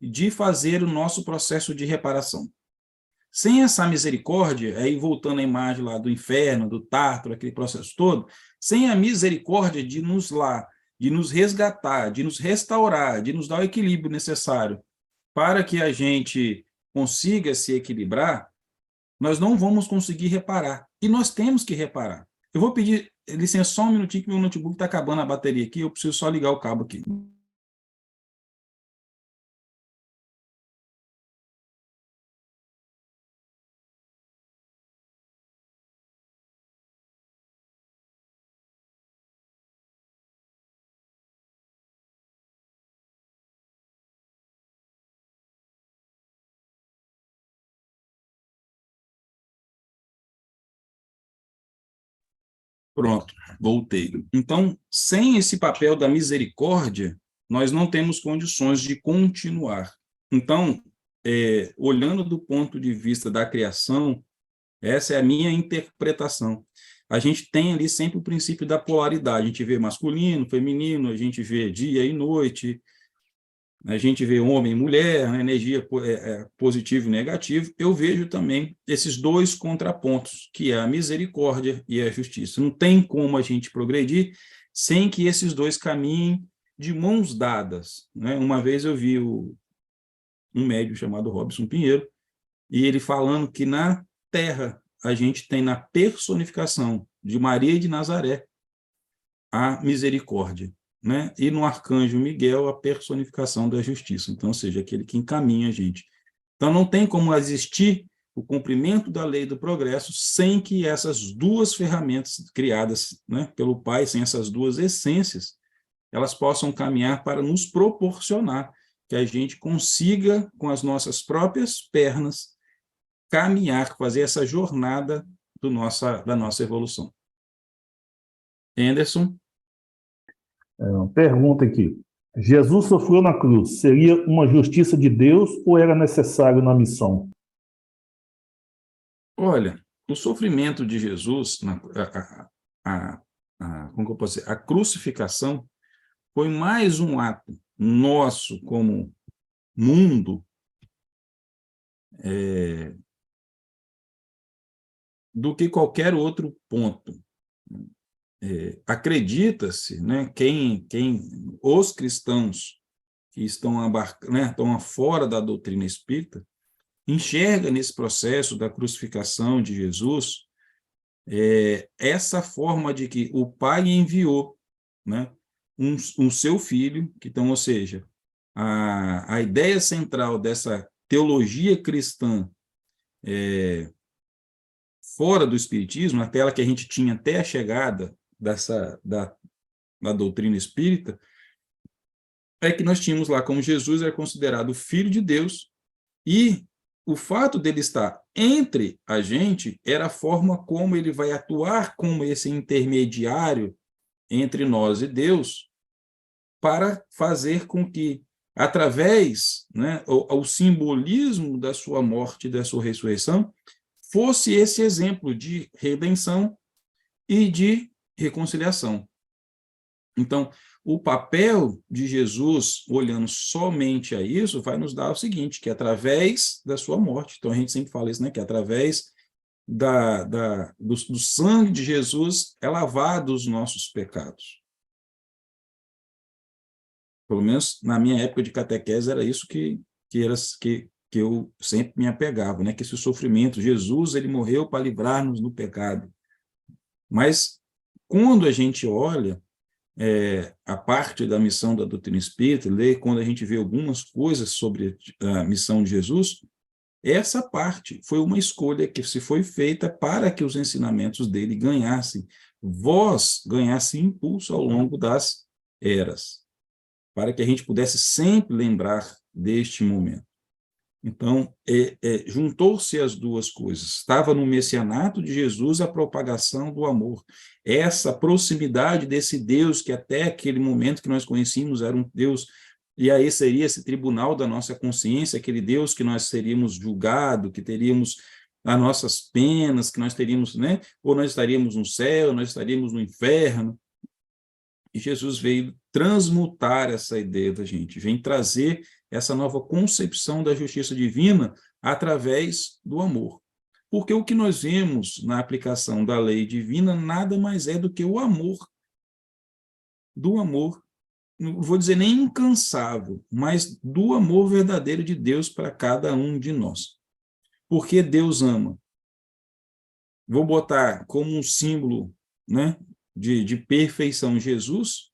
de fazer o nosso processo de reparação. Sem essa misericórdia, aí voltando à imagem lá do inferno, do Tártaro, aquele processo todo, sem a misericórdia de nos resgatar, de nos restaurar, de nos dar o equilíbrio necessário para que a gente consiga se equilibrar, nós não vamos conseguir reparar. E nós temos que reparar. Eu vou pedir licença só um minutinho, que meu notebook está acabando a bateria aqui, eu preciso só ligar o cabo aqui. Pronto, voltei. Então, sem esse papel da misericórdia, nós não temos condições de continuar. Então, olhando do ponto de vista da criação, essa é a minha interpretação. A gente tem ali sempre o princípio da polaridade. A gente vê masculino, feminino, a gente vê dia e noite, a gente vê homem e mulher, né, energia positivo e negativo. Eu vejo também esses dois contrapontos, que é a misericórdia e a justiça. Não tem como a gente progredir sem que esses dois caminhem de mãos dadas, né? Uma vez eu vi um médium chamado Robson Pinheiro, e ele falando que na Terra a gente tem na personificação de Maria de Nazaré a misericórdia, né? E no arcanjo Miguel a personificação da justiça, então, ou seja, aquele que encaminha a gente. Então, não tem como existir o cumprimento da lei do progresso sem que essas duas ferramentas criadas, né, pelo Pai, sem essas duas essências, elas possam caminhar para nos proporcionar que a gente consiga, com as nossas próprias pernas, caminhar, fazer essa jornada da nossa evolução. Anderson? Pergunta aqui. Jesus sofreu na cruz. Seria uma justiça de Deus ou era necessário na missão? Olha, o sofrimento de Jesus, como que eu posso dizer? A crucificação foi mais um ato nosso como mundo do que qualquer outro ponto. Acredita-se, né, os cristãos que estão fora da doutrina espírita, enxerga nesse processo da crucificação de Jesus essa forma de que o Pai enviou, né, um seu filho, que, então, ou seja, a ideia central dessa teologia cristã fora do espiritismo, aquela que a gente tinha até a chegada da doutrina espírita, é que nós tínhamos lá como Jesus era considerado filho de Deus, e o fato dele estar entre a gente era a forma como ele vai atuar como esse intermediário entre nós e Deus, para fazer com que, através, né, o simbolismo da sua morte e da sua ressurreição, fosse esse exemplo de redenção e de reconciliação. Então, o papel de Jesus, olhando somente a isso, vai nos dar o seguinte, que através da sua morte, então a gente sempre fala isso, né, que através do sangue de Jesus é lavado os nossos pecados. Pelo menos na minha época de catequese era isso que eu sempre me apegava, né, que esse sofrimento, Jesus, ele morreu para livrar-nos do pecado. Mas quando a gente olha a parte da missão da doutrina espírita, quando a gente vê algumas coisas sobre a missão de Jesus, essa parte foi uma escolha que se foi feita para que os ensinamentos dele ganhassem voz, ganhassem impulso ao longo das eras, para que a gente pudesse sempre lembrar deste momento. Então, juntou-se as duas coisas. Estava no messianato de Jesus a propagação do amor. Essa proximidade desse Deus, que até aquele momento que nós conhecíamos era um Deus, e aí seria esse tribunal da nossa consciência, aquele Deus que nós seríamos julgados, que teríamos as nossas penas, que nós teríamos, né? Ou nós estaríamos no céu, nós estaríamos no inferno. E Jesus veio transmutar essa ideia da gente, vem trazer essa nova concepção da justiça divina através do amor. Porque o que nós vemos na aplicação da lei divina nada mais é do que o amor. Do amor, não vou dizer nem incansável, mas do amor verdadeiro de Deus para cada um de nós. Porque Deus ama. Vou botar como um símbolo, né, de perfeição Jesus,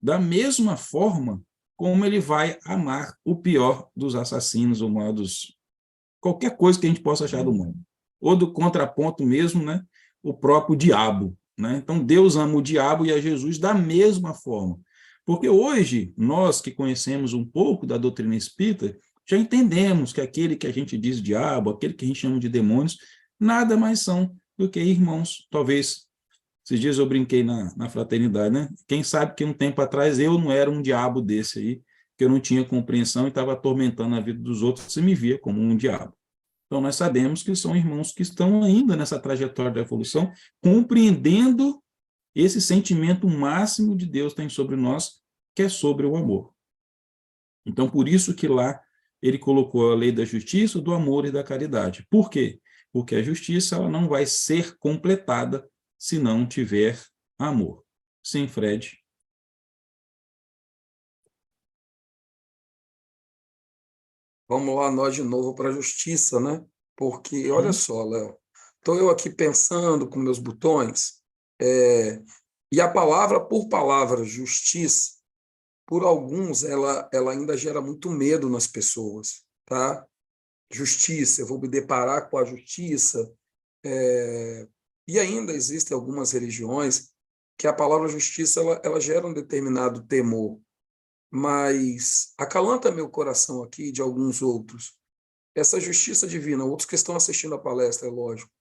da mesma forma como ele vai amar o pior dos assassinos, ou qualquer coisa que a gente possa achar do mundo. Ou do contraponto mesmo, né, o próprio diabo. Né? Então, Deus ama o diabo e a Jesus da mesma forma. Porque hoje, nós que conhecemos um pouco da doutrina espírita, já entendemos que aquele que a gente diz diabo, aquele que a gente chama de demônios, nada mais são do que irmãos, talvez Esses dias eu brinquei na fraternidade, né? Quem sabe que um tempo atrás eu não era um diabo desse aí, que eu não tinha compreensão e estava atormentando a vida dos outros e me via como um diabo. Então, nós sabemos que são irmãos que estão ainda nessa trajetória da evolução, compreendendo esse sentimento máximo de Deus tem sobre nós, que é sobre o amor. Então, por isso que lá ele colocou a lei da justiça, do amor e da caridade. Por quê? Porque a justiça ela não vai ser completada se não tiver amor. Sim, Fred. Vamos lá, nós de novo para a justiça, né? Porque, olha só, Léo, estou eu aqui pensando com meus botões, e a palavra por palavra, justiça, por alguns, ela ainda gera muito medo nas pessoas, tá? Justiça, eu vou me deparar com a justiça. E ainda existem algumas religiões que a palavra justiça ela gera um determinado temor, mas acalanta meu coração aqui de alguns outros. Essa justiça divina, outros que estão assistindo a palestra, é lógico,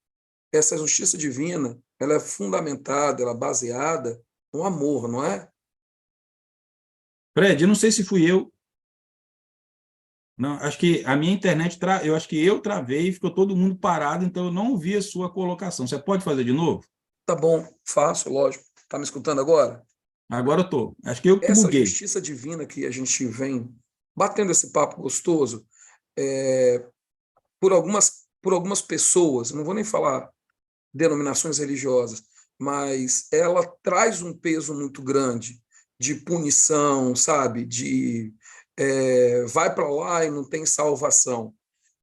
essa justiça divina, ela é fundamentada, ela é baseada no amor, não é? Fred, eu não sei se fui eu. Não, acho que a minha internet, eu acho que eu travei e ficou todo mundo parado, então eu não ouvi a sua colocação. Você pode fazer de novo? Tá bom, faço, lógico. Tá me escutando agora? Agora eu estou. Acho que eu que Essa buguei. justiça divina que a gente vem batendo esse papo gostoso, é, por algumas pessoas, não vou nem falar denominações religiosas, mas ela traz um peso muito grande de punição, sabe? Vai para lá e não tem salvação.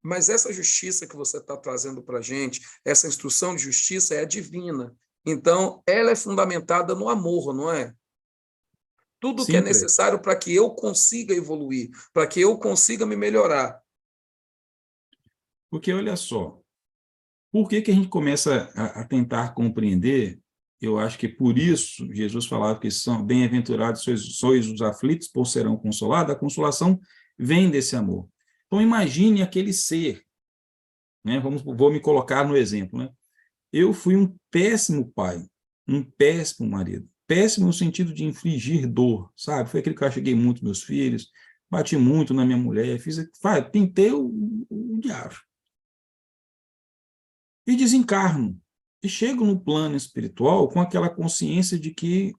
Mas essa justiça que você está trazendo para a gente, essa instrução de justiça é divina. Então, ela é fundamentada no amor, não é? Tudo que é Sim, Fred. necessário para que eu consiga evoluir, para que eu consiga me melhorar. Porque olha só, por que a gente começa a tentar compreender? Eu acho que por isso Jesus falava que são bem-aventurados sois os aflitos, pois serão consolados. A consolação vem desse amor. Então imagine aquele ser, né? Vou me colocar no exemplo, né? Eu fui um péssimo pai, um péssimo marido. Péssimo no sentido de infligir dor, sabe? Foi aquele que eu castiguei muito meus filhos, bati muito na minha mulher, pintei o diabo. E desencarno. E chego no plano espiritual com aquela consciência de que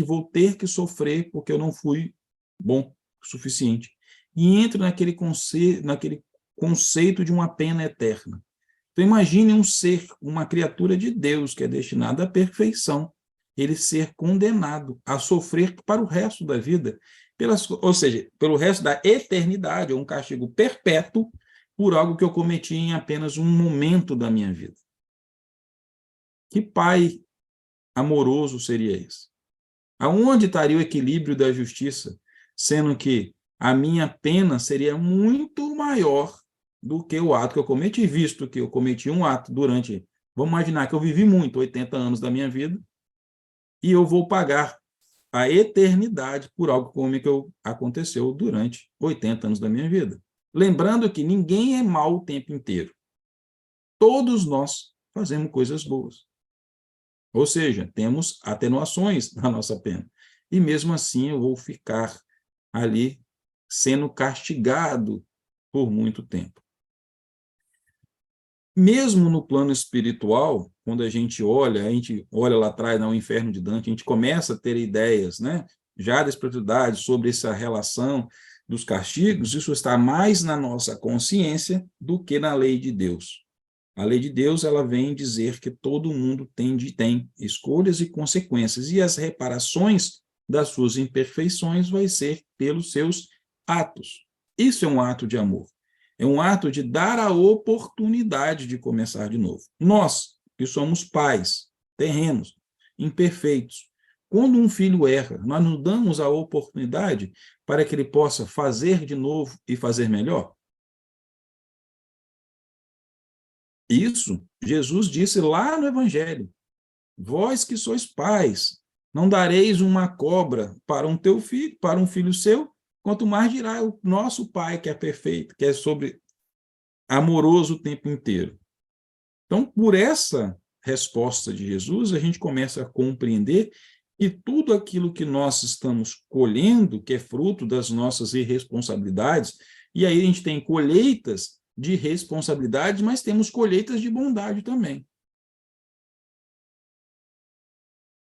vou ter que sofrer porque eu não fui bom o suficiente. E entro naquele conceito de uma pena eterna. Então imagine um ser, uma criatura de Deus que é destinada à perfeição, ele ser condenado a sofrer para o resto da vida, ou seja, pelo resto da eternidade, ou um castigo perpétuo por algo que eu cometi em apenas um momento da minha vida. Que pai amoroso seria esse? Aonde estaria o equilíbrio da justiça, sendo que a minha pena seria muito maior do que o ato que eu cometi, visto que eu cometi um ato durante, vamos imaginar que eu vivi muito, 80 anos da minha vida, e eu vou pagar a eternidade por algo como que aconteceu durante 80 anos da minha vida. Lembrando que ninguém é mau o tempo inteiro. Todos nós fazemos coisas boas. Ou seja, temos atenuações na nossa pena. E mesmo assim eu vou ficar ali sendo castigado por muito tempo. Mesmo no plano espiritual, quando a gente olha lá atrás no Inferno de Dante, a gente começa a ter ideias, né, já da espiritualidade sobre essa relação dos castigos, isso está mais na nossa consciência do que na lei de Deus. A lei de Deus ela vem dizer que todo mundo tem escolhas e consequências, e as reparações das suas imperfeições vai ser pelos seus atos. Isso é um ato de amor. É um ato de dar a oportunidade de começar de novo. Nós, que somos pais, terrenos, imperfeitos, quando um filho erra, nós nos damos a oportunidade para que ele possa fazer de novo e fazer melhor? Isso, Jesus disse lá no Evangelho. Vós que sois pais, não dareis uma cobra para um teu filho, para um filho seu, quanto mais dirá o nosso Pai que é perfeito, que é amoroso o tempo inteiro. Então, por essa resposta de Jesus, a gente começa a compreender que tudo aquilo que nós estamos colhendo, que é fruto das nossas irresponsabilidades, e aí a gente tem colheitas de responsabilidade, mas temos colheitas de bondade também.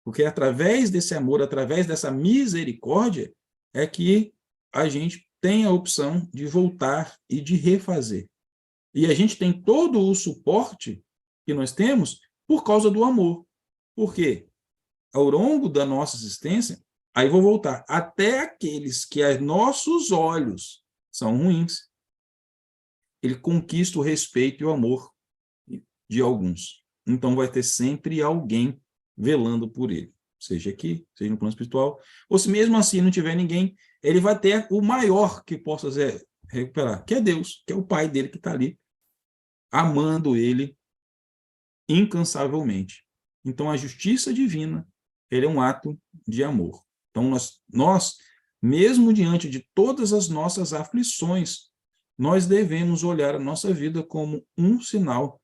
Porque através desse amor, através dessa misericórdia, é que a gente tem a opção de voltar e de refazer. E a gente tem todo o suporte que nós temos por causa do amor. Por quê? Ao longo da nossa existência, aí vou voltar, até aqueles que a nossos olhos são ruins, ele conquista o respeito e o amor de alguns. Então vai ter sempre alguém velando por ele, seja aqui, seja no plano espiritual, ou se mesmo assim não tiver ninguém, ele vai ter o maior que possa recuperar, que é Deus, que é o Pai dele que está ali, amando ele incansavelmente. Então a justiça divina, ele é um ato de amor. Então nós, mesmo diante de todas as nossas aflições, nós devemos olhar a nossa vida como um sinal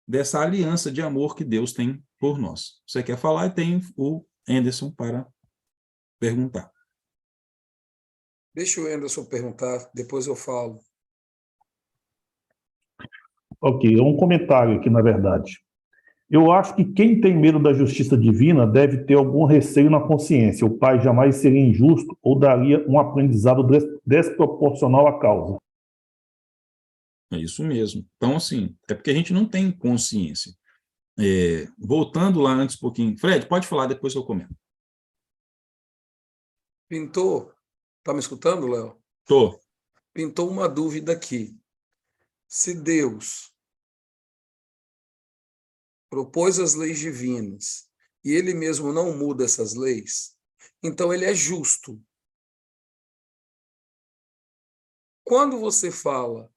dessa aliança de amor que Deus tem por nós. Você quer falar? E tem o Anderson para perguntar. Deixa o Anderson perguntar, depois eu falo. Ok, é um comentário aqui, na verdade. Eu acho que quem tem medo da justiça divina deve ter algum receio na consciência. O pai jamais seria injusto ou daria um aprendizado desproporcional à causa. É isso mesmo. Então, assim, é porque a gente não tem consciência. Voltando lá antes um pouquinho. Fred, pode falar, depois eu comento. Pintou, está me escutando, Léo? Tô. Pintou uma dúvida aqui. Se Deus propôs as leis divinas e ele mesmo não muda essas leis, então ele é justo. Quando você fala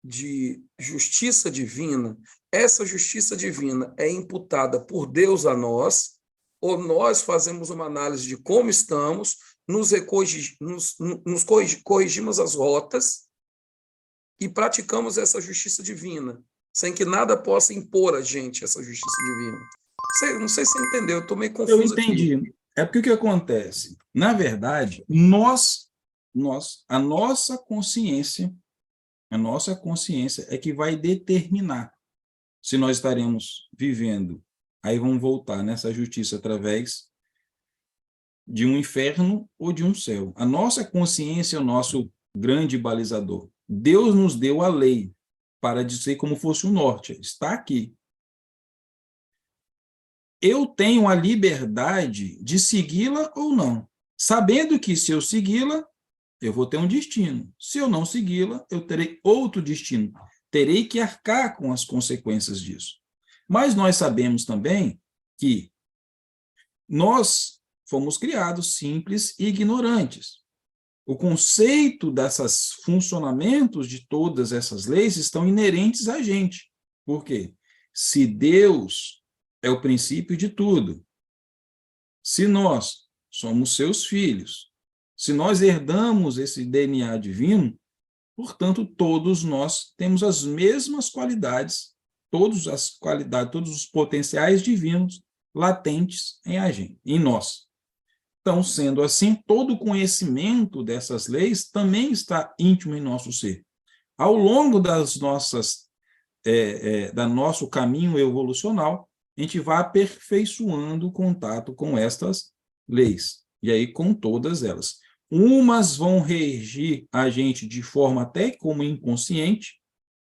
de justiça divina, essa justiça divina é imputada por Deus a nós, ou nós fazemos uma análise de como estamos, corrigimos as rotas e praticamos essa justiça divina, sem que nada possa impor a gente essa justiça divina. Não sei se você entendeu, eu estou meio confuso. Eu entendi. Aqui. É porque o que acontece? Na verdade, a nossa consciência é que vai determinar se nós estaremos vivendo. Aí vamos voltar nessa justiça através de um inferno ou de um céu. A nossa consciência é o nosso grande balizador. Deus nos deu a lei para dizer como fosse o norte. Está aqui. Eu tenho a liberdade de segui-la ou não, sabendo que se eu segui-la, eu vou ter um destino. Se eu não segui-la, eu terei outro destino. Terei que arcar com as consequências disso. Mas nós sabemos também que nós fomos criados simples e ignorantes. O conceito desses funcionamentos de todas essas leis estão inerentes a gente. Por quê? Se Deus é o princípio de tudo, se nós somos seus filhos, se nós herdamos esse DNA divino, portanto, todos nós temos as mesmas qualidades, todos os potenciais divinos latentes em nós. Então, sendo assim, todo o conhecimento dessas leis também está íntimo em nosso ser. Ao longo das nossas, da nosso caminho evolucional, a gente vai aperfeiçoando o contato com estas leis, e aí com todas elas. Umas vão regir a gente de forma até como inconsciente,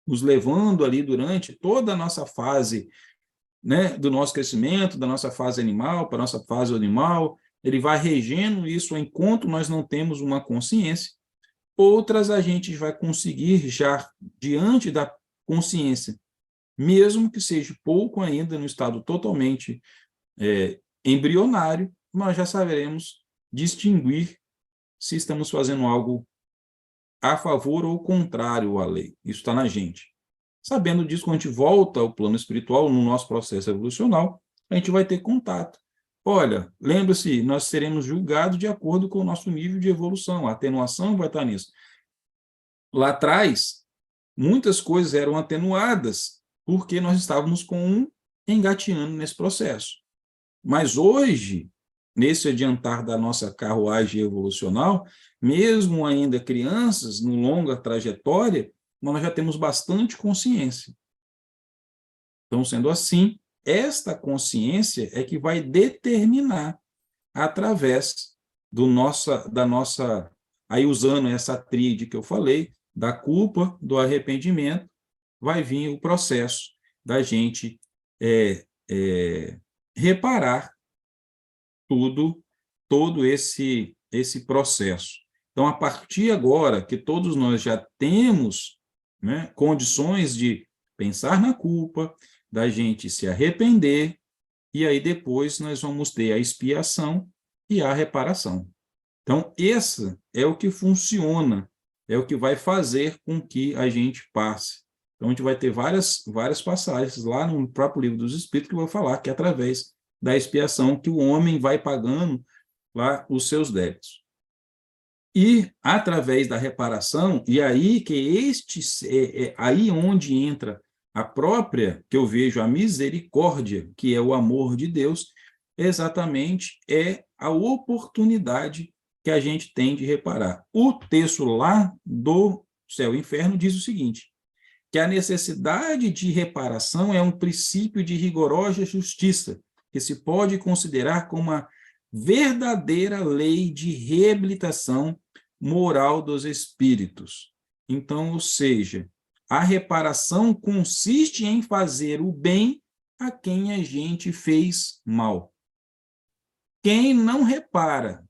nos levando ali durante toda a nossa fase, né, do nosso crescimento, da nossa fase animal para a nossa fase animal, ele vai regendo isso enquanto nós não temos uma consciência. Outras a gente vai conseguir já diante da consciência, mesmo que seja pouco ainda, no estado totalmente embrionário, nós já saberemos distinguir se estamos fazendo algo a favor ou contrário à lei. Isso está na gente. Sabendo disso, quando a gente volta ao plano espiritual, no nosso processo evolucional, a gente vai ter contato. Olha, lembre-se, nós seremos julgados de acordo com o nosso nível de evolução. A atenuação vai estar nisso. Lá atrás, muitas coisas eram atenuadas porque nós estávamos com um engateando nesse processo. Mas hoje, nesse adiantar da nossa carruagem evolucional, mesmo ainda crianças, no longa trajetória, nós já temos bastante consciência. Então, sendo assim, esta consciência é que vai determinar, através da nossa, aí usando essa tríade que eu falei, da culpa, do arrependimento, vai vir o processo da gente reparar todo esse processo. Então, a partir agora que todos nós já temos, né, condições de pensar na culpa, da gente se arrepender, e aí depois nós vamos ter a expiação e a reparação. Então, esse é o que funciona, é o que vai fazer com que a gente passe. Então, a gente vai ter várias passagens lá no próprio Livro dos Espíritos que vão falar que é através da expiação que o homem vai pagando lá os seus débitos. E, através da reparação, e aí que aí onde entra a própria, que eu vejo a misericórdia, que é o amor de Deus, exatamente é a oportunidade que a gente tem de reparar. O texto lá do Céu e Inferno diz o seguinte, que a necessidade de reparação é um princípio de rigorosa justiça, que se pode considerar como uma verdadeira lei de reabilitação moral dos espíritos. Então, ou seja, a reparação consiste em fazer o bem a quem a gente fez mal. Quem não repara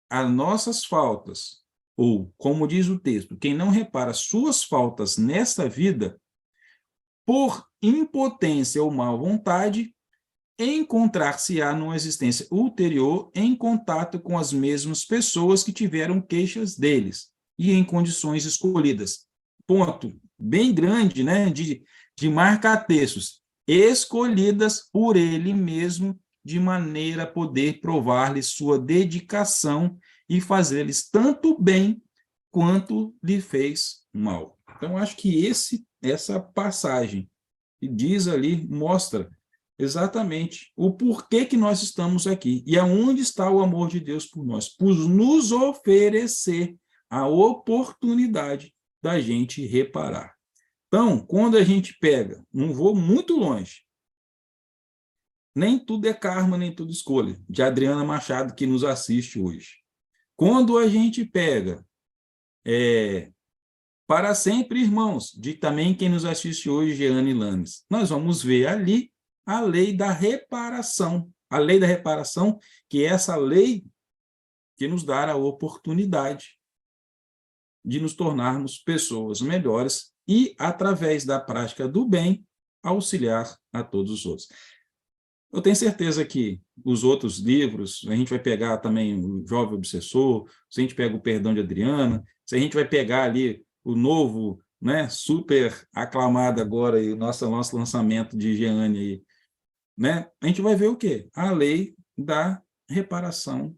as nossas faltas, ou, como diz o texto, quem não repara suas faltas nesta vida, por impotência ou má vontade, encontrar-se-á numa existência ulterior em contato com as mesmas pessoas que tiveram queixas deles, e em condições escolhidas. Ponto bem grande, né, de marca-textos, escolhidas por ele mesmo, de maneira a poder provar-lhes sua dedicação e fazer-lhes tanto bem quanto lhe fez mal. Então, acho que essa passagem que diz ali, mostra exatamente o porquê que nós estamos aqui e aonde está o amor de Deus por nós, por nos oferecer a oportunidade da gente reparar. Então, quando a gente pega, não vou muito longe, nem tudo é karma, nem tudo escolha, de Adriana Machado, que nos assiste hoje. Quando a gente pega Para Sempre, Irmãos, de também quem nos assiste hoje, Jeane Lames, nós vamos ver ali a lei da reparação. A lei da reparação, que é essa lei que nos dá a oportunidade de nos tornarmos pessoas melhores e, através da prática do bem, auxiliar a todos os outros. Eu tenho certeza que os outros livros, a gente vai pegar também o Jovem Obsessor, se a gente pega o Perdão de Adriana, se a gente vai pegar ali o novo, né, super aclamado agora, e o nosso lançamento de Jeane aí, né, a gente vai ver o quê? A lei da reparação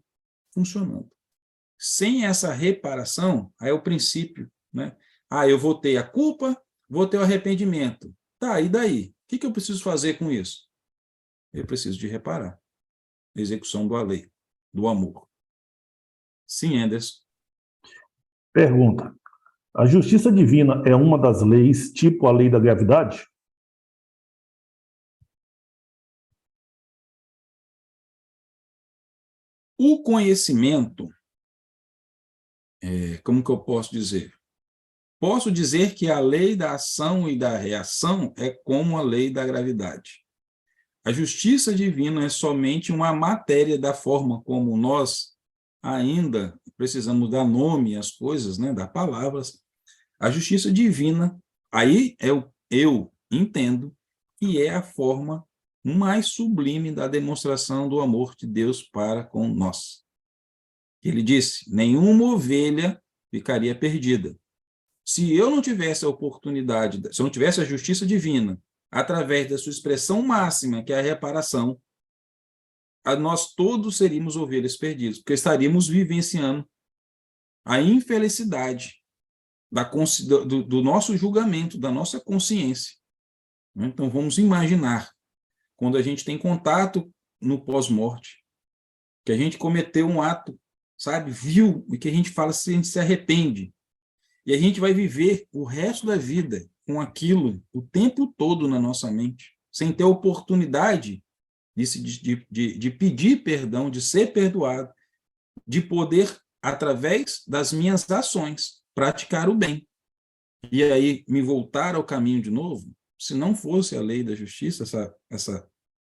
funcionando. Sem essa reparação, aí é o princípio, né? Eu vou ter a culpa, vou ter o arrependimento. Tá, e daí? O que eu preciso fazer com isso? Eu preciso de reparar. Execução da lei, do amor. Sim, Anderson. Pergunta. A justiça divina é uma das leis, tipo a lei da gravidade? O conhecimento, como que eu posso dizer? Posso dizer que a lei da ação e da reação é como a lei da gravidade. A justiça divina é somente uma matéria da forma como nós ainda precisamos dar nome às coisas, né, dar palavras. A justiça divina, aí eu entendo que é a forma mais sublime da demonstração do amor de Deus para com nós. Ele disse, nenhuma ovelha ficaria perdida. Se eu não tivesse a oportunidade, se eu não tivesse a justiça divina, através da sua expressão máxima, que é a reparação, nós todos seríamos ovelhas perdidas, porque estaríamos vivenciando a infelicidade do nosso julgamento, da nossa consciência. Então, vamos imaginar quando a gente tem contato no pós-morte, que a gente cometeu um ato, sabe, vil, e que a gente fala assim, a gente se arrepende. E a gente vai viver o resto da vida com aquilo o tempo todo na nossa mente, sem ter oportunidade de pedir perdão, de ser perdoado, de poder, através das minhas ações, praticar o bem. E aí, me voltar ao caminho de novo, se não fosse a lei da justiça,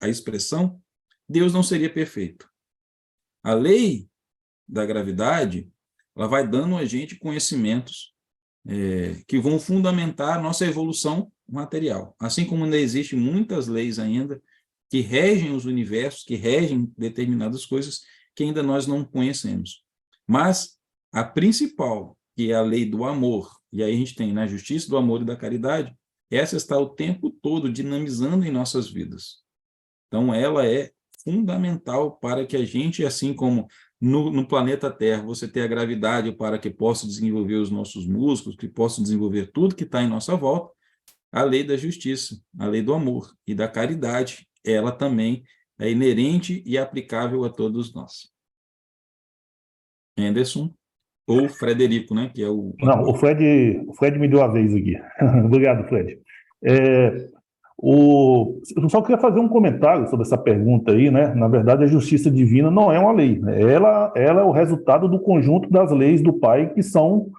a expressão, Deus não seria perfeito. A lei da gravidade, ela vai dando a gente conhecimentos que vão fundamentar a nossa evolução material. Assim como ainda existem muitas leis ainda que regem os universos, que regem determinadas coisas que ainda nós não conhecemos. Mas a principal, que é a lei do amor, e aí a gente tem na justiça, do amor e da caridade, essa está o tempo todo dinamizando em nossas vidas. Então, ela é fundamental para que a gente, assim como no planeta Terra, você tenha a gravidade para que possa desenvolver os nossos músculos, que possa desenvolver tudo que está em nossa volta, a lei da justiça, a lei do amor e da caridade, ela também é inerente e aplicável a todos nós. Anderson, ou Frederico, né, que é o... Não, o Fred me deu a vez aqui. Obrigado, Fred. Eu só queria fazer um comentário sobre essa pergunta aí, né? Na verdade, a justiça divina não é uma lei, né? Ela é o resultado do conjunto das leis do Pai que são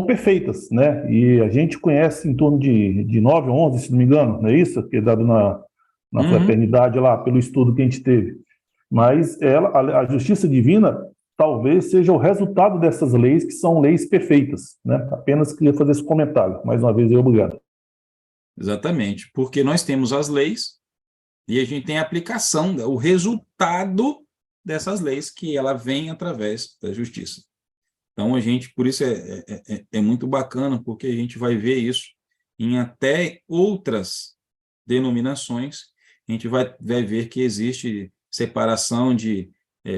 perfeitas, né? E a gente conhece em torno de 9 ou 11, se não me engano, não é isso? Que é dado na fraternidade lá, pelo estudo que a gente teve. Mas a justiça divina talvez seja o resultado dessas leis, que são leis perfeitas, né? Apenas queria fazer esse comentário. Mais uma vez, obrigado. Exatamente, porque nós temos as leis e a gente tem a aplicação, o resultado dessas leis, que ela vem através da justiça. Então, por isso é muito bacana, porque a gente vai ver isso em até outras denominações, a gente vai ver que existe separação de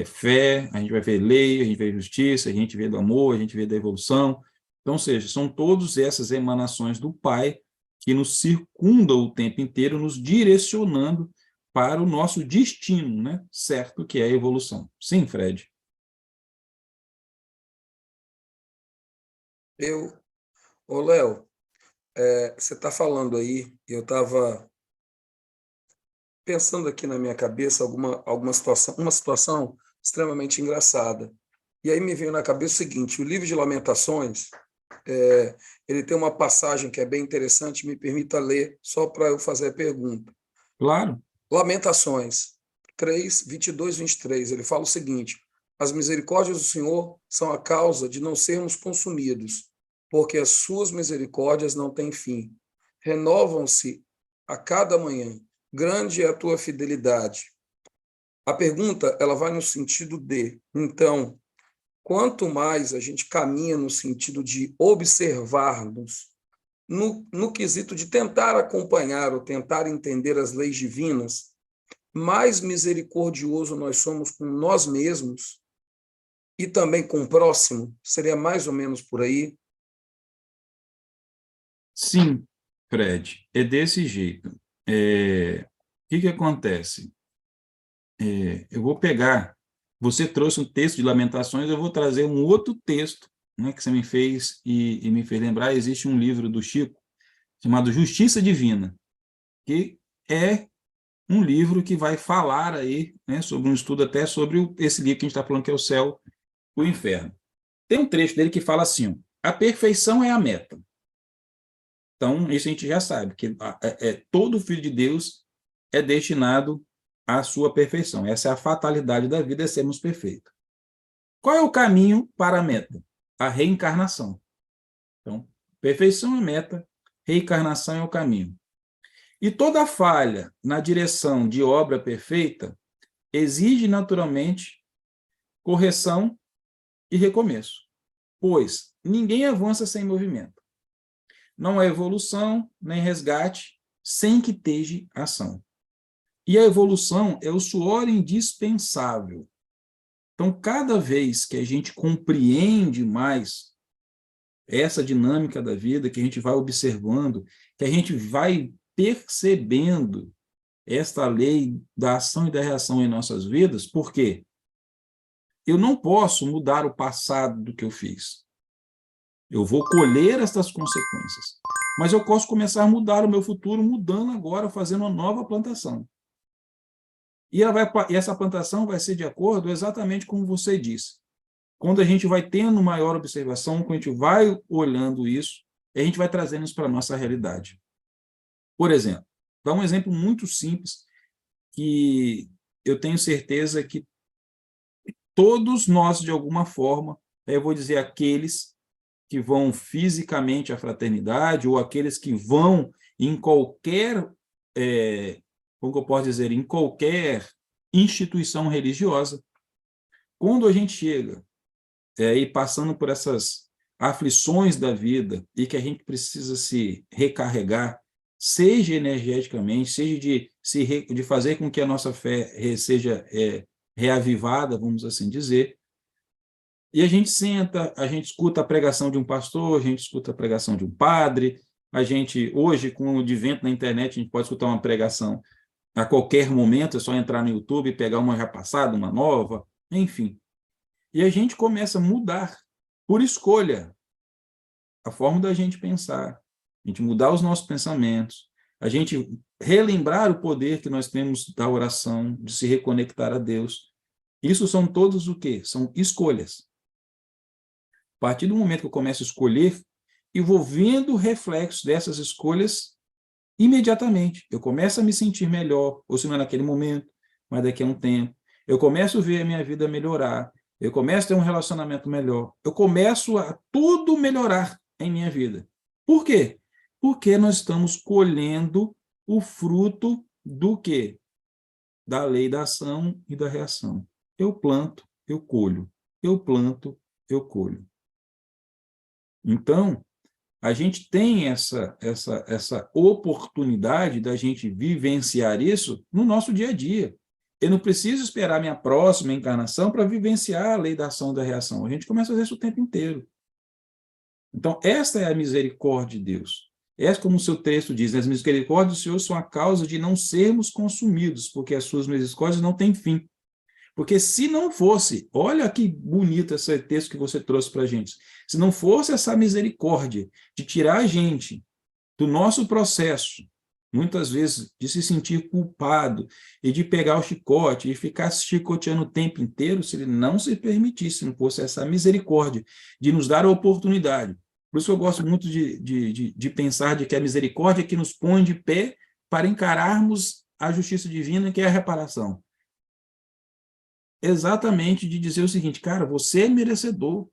fé, a gente vai ver lei, a gente vê justiça, a gente vê do amor, a gente vê da evolução. Então, ou seja, são todas essas emanações do Pai que nos circundam o tempo inteiro, nos direcionando para o nosso destino, né? Certo, que é a evolução. Sim, Fred? Ô, Léo, você está falando aí, eu estava pensando aqui na minha cabeça uma situação extremamente engraçada. E aí me veio na cabeça o seguinte: o livro de Lamentações, ele tem uma passagem que é bem interessante, me permita ler, só para eu fazer a pergunta. Claro. Lamentações 3, 22, 23, ele fala o seguinte: as misericórdias do Senhor são a causa de não sermos consumidos, porque as suas misericórdias não têm fim. Renovam-se a cada manhã. Grande é a tua fidelidade. A pergunta, ela vai no sentido de, então, quanto mais a gente caminha no sentido de observar-nos, no quesito de tentar acompanhar ou tentar entender as leis divinas, mais misericordioso nós somos com nós mesmos e também com o próximo, seria mais ou menos por aí? Sim, Fred, é desse jeito. O que acontece? Eu vou pegar, você trouxe um texto de Lamentações, eu vou trazer um outro texto, né, que você me fez e me fez lembrar. Existe um livro do Chico chamado Justiça Divina, que é um livro que vai falar aí, né, sobre um estudo até sobre esse livro que a gente está falando, que é o Céu, o Inferno. Tem um trecho dele que fala assim: a perfeição é a meta. Então, isso a gente já sabe, que todo filho de Deus é destinado à sua perfeição. Essa é a fatalidade da vida, é sermos perfeitos. Qual é o caminho para a meta? A reencarnação. Então, perfeição é a meta, reencarnação é o caminho. E toda falha na direção de obra perfeita exige naturalmente correção e recomeço, pois ninguém avança sem movimento. Não há evolução nem resgate sem que esteja ação. E a evolução é o suor indispensável. Então, cada vez que a gente compreende mais essa dinâmica da vida, que a gente vai observando, que a gente vai percebendo esta lei da ação e da reação em nossas vidas, por quê? Eu não posso mudar o passado do que eu fiz. Eu vou colher estas consequências. Mas eu posso começar a mudar o meu futuro, mudando agora, fazendo uma nova plantação. E essa plantação vai ser de acordo exatamente como você disse. Quando a gente vai tendo maior observação, quando a gente vai olhando isso, a gente vai trazendo isso para a nossa realidade. Por exemplo, dá um exemplo muito simples que eu tenho certeza que todos nós, de alguma forma, eu vou dizer aqueles que vão fisicamente à fraternidade ou aqueles que vão em qualquer, como eu posso dizer, em qualquer instituição religiosa, quando a gente chega e passando por essas aflições da vida e que a gente precisa se recarregar, seja energeticamente, seja de fazer com que a nossa fé seja reavivada, vamos assim dizer, e a gente senta, a gente escuta a pregação de um pastor, a gente escuta a pregação de um padre, a gente, hoje, com o advento na internet, a gente pode escutar uma pregação a qualquer momento, é só entrar no YouTube e pegar uma já passada, uma nova, enfim. E a gente começa a mudar, por escolha, a forma da gente pensar, a gente mudar os nossos pensamentos, a gente relembrar o poder que nós temos da oração, de se reconectar a Deus. Isso são todos o quê? São escolhas. A partir do momento que eu começo a escolher, eu vou vendo o reflexo dessas escolhas imediatamente. Eu começo a me sentir melhor, ou se não é naquele momento, mas daqui a um tempo. Eu começo a ver a minha vida melhorar. Eu começo a ter um relacionamento melhor. Eu começo a tudo melhorar em minha vida. Por quê? Porque nós estamos colhendo o fruto do quê? Da lei da ação e da reação. Eu planto, eu colho. Eu planto, eu colho. Então, a gente tem essa oportunidade da gente vivenciar isso no nosso dia a dia. Eu não preciso esperar minha próxima encarnação para vivenciar a lei da ação e da reação. A gente começa a fazer isso o tempo inteiro. Então, esta é a misericórdia de Deus. É como o seu texto diz, as misericórdias do Senhor são a causa de não sermos consumidos, porque as suas misericórdias não têm fim. Porque se não fosse, olha que bonito esse texto que você trouxe para a gente, se não fosse essa misericórdia de tirar a gente do nosso processo, muitas vezes de se sentir culpado e de pegar o chicote e ficar se chicoteando o tempo inteiro, se ele não se permitisse, se não fosse essa misericórdia de nos dar a oportunidade. Por isso eu gosto muito de pensar de que a misericórdia é que nos põe de pé para encararmos a justiça divina, que é a reparação. Exatamente de dizer o seguinte, cara, você é merecedor.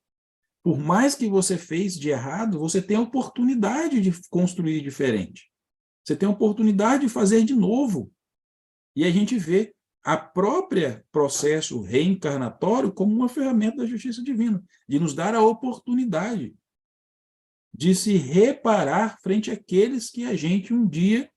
Por mais que você fez de errado, você tem a oportunidade de construir diferente. Você tem a oportunidade de fazer de novo. E a gente vê a própria processo reencarnatório como uma ferramenta da justiça divina, de nos dar a oportunidade de se reparar frente àqueles que a gente um dia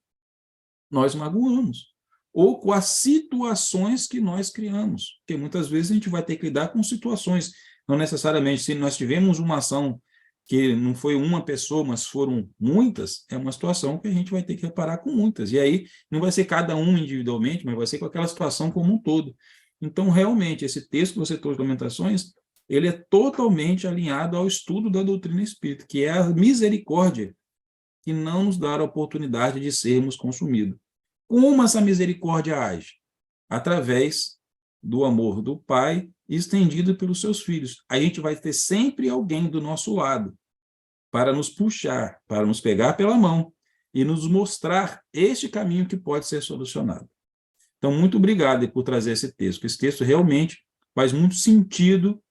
nós magoamos, ou com as situações que nós criamos, porque muitas vezes a gente vai ter que lidar com situações, não necessariamente, se nós tivemos uma ação que não foi uma pessoa, mas foram muitas, é uma situação que a gente vai ter que reparar com muitas, e aí não vai ser cada um individualmente, mas vai ser com aquela situação como um todo. Então, realmente, esse texto que você trouxe de Lamentações, ele é totalmente alinhado ao estudo da doutrina espírita, que é a misericórdia, que não nos dá a oportunidade de sermos consumidos. Como essa misericórdia age? Através do amor do Pai estendido pelos seus filhos. A gente vai ter sempre alguém do nosso lado para nos puxar, para nos pegar pela mão e nos mostrar este caminho que pode ser solucionado. Então, muito obrigado por trazer esse texto, porque esse texto realmente faz muito sentido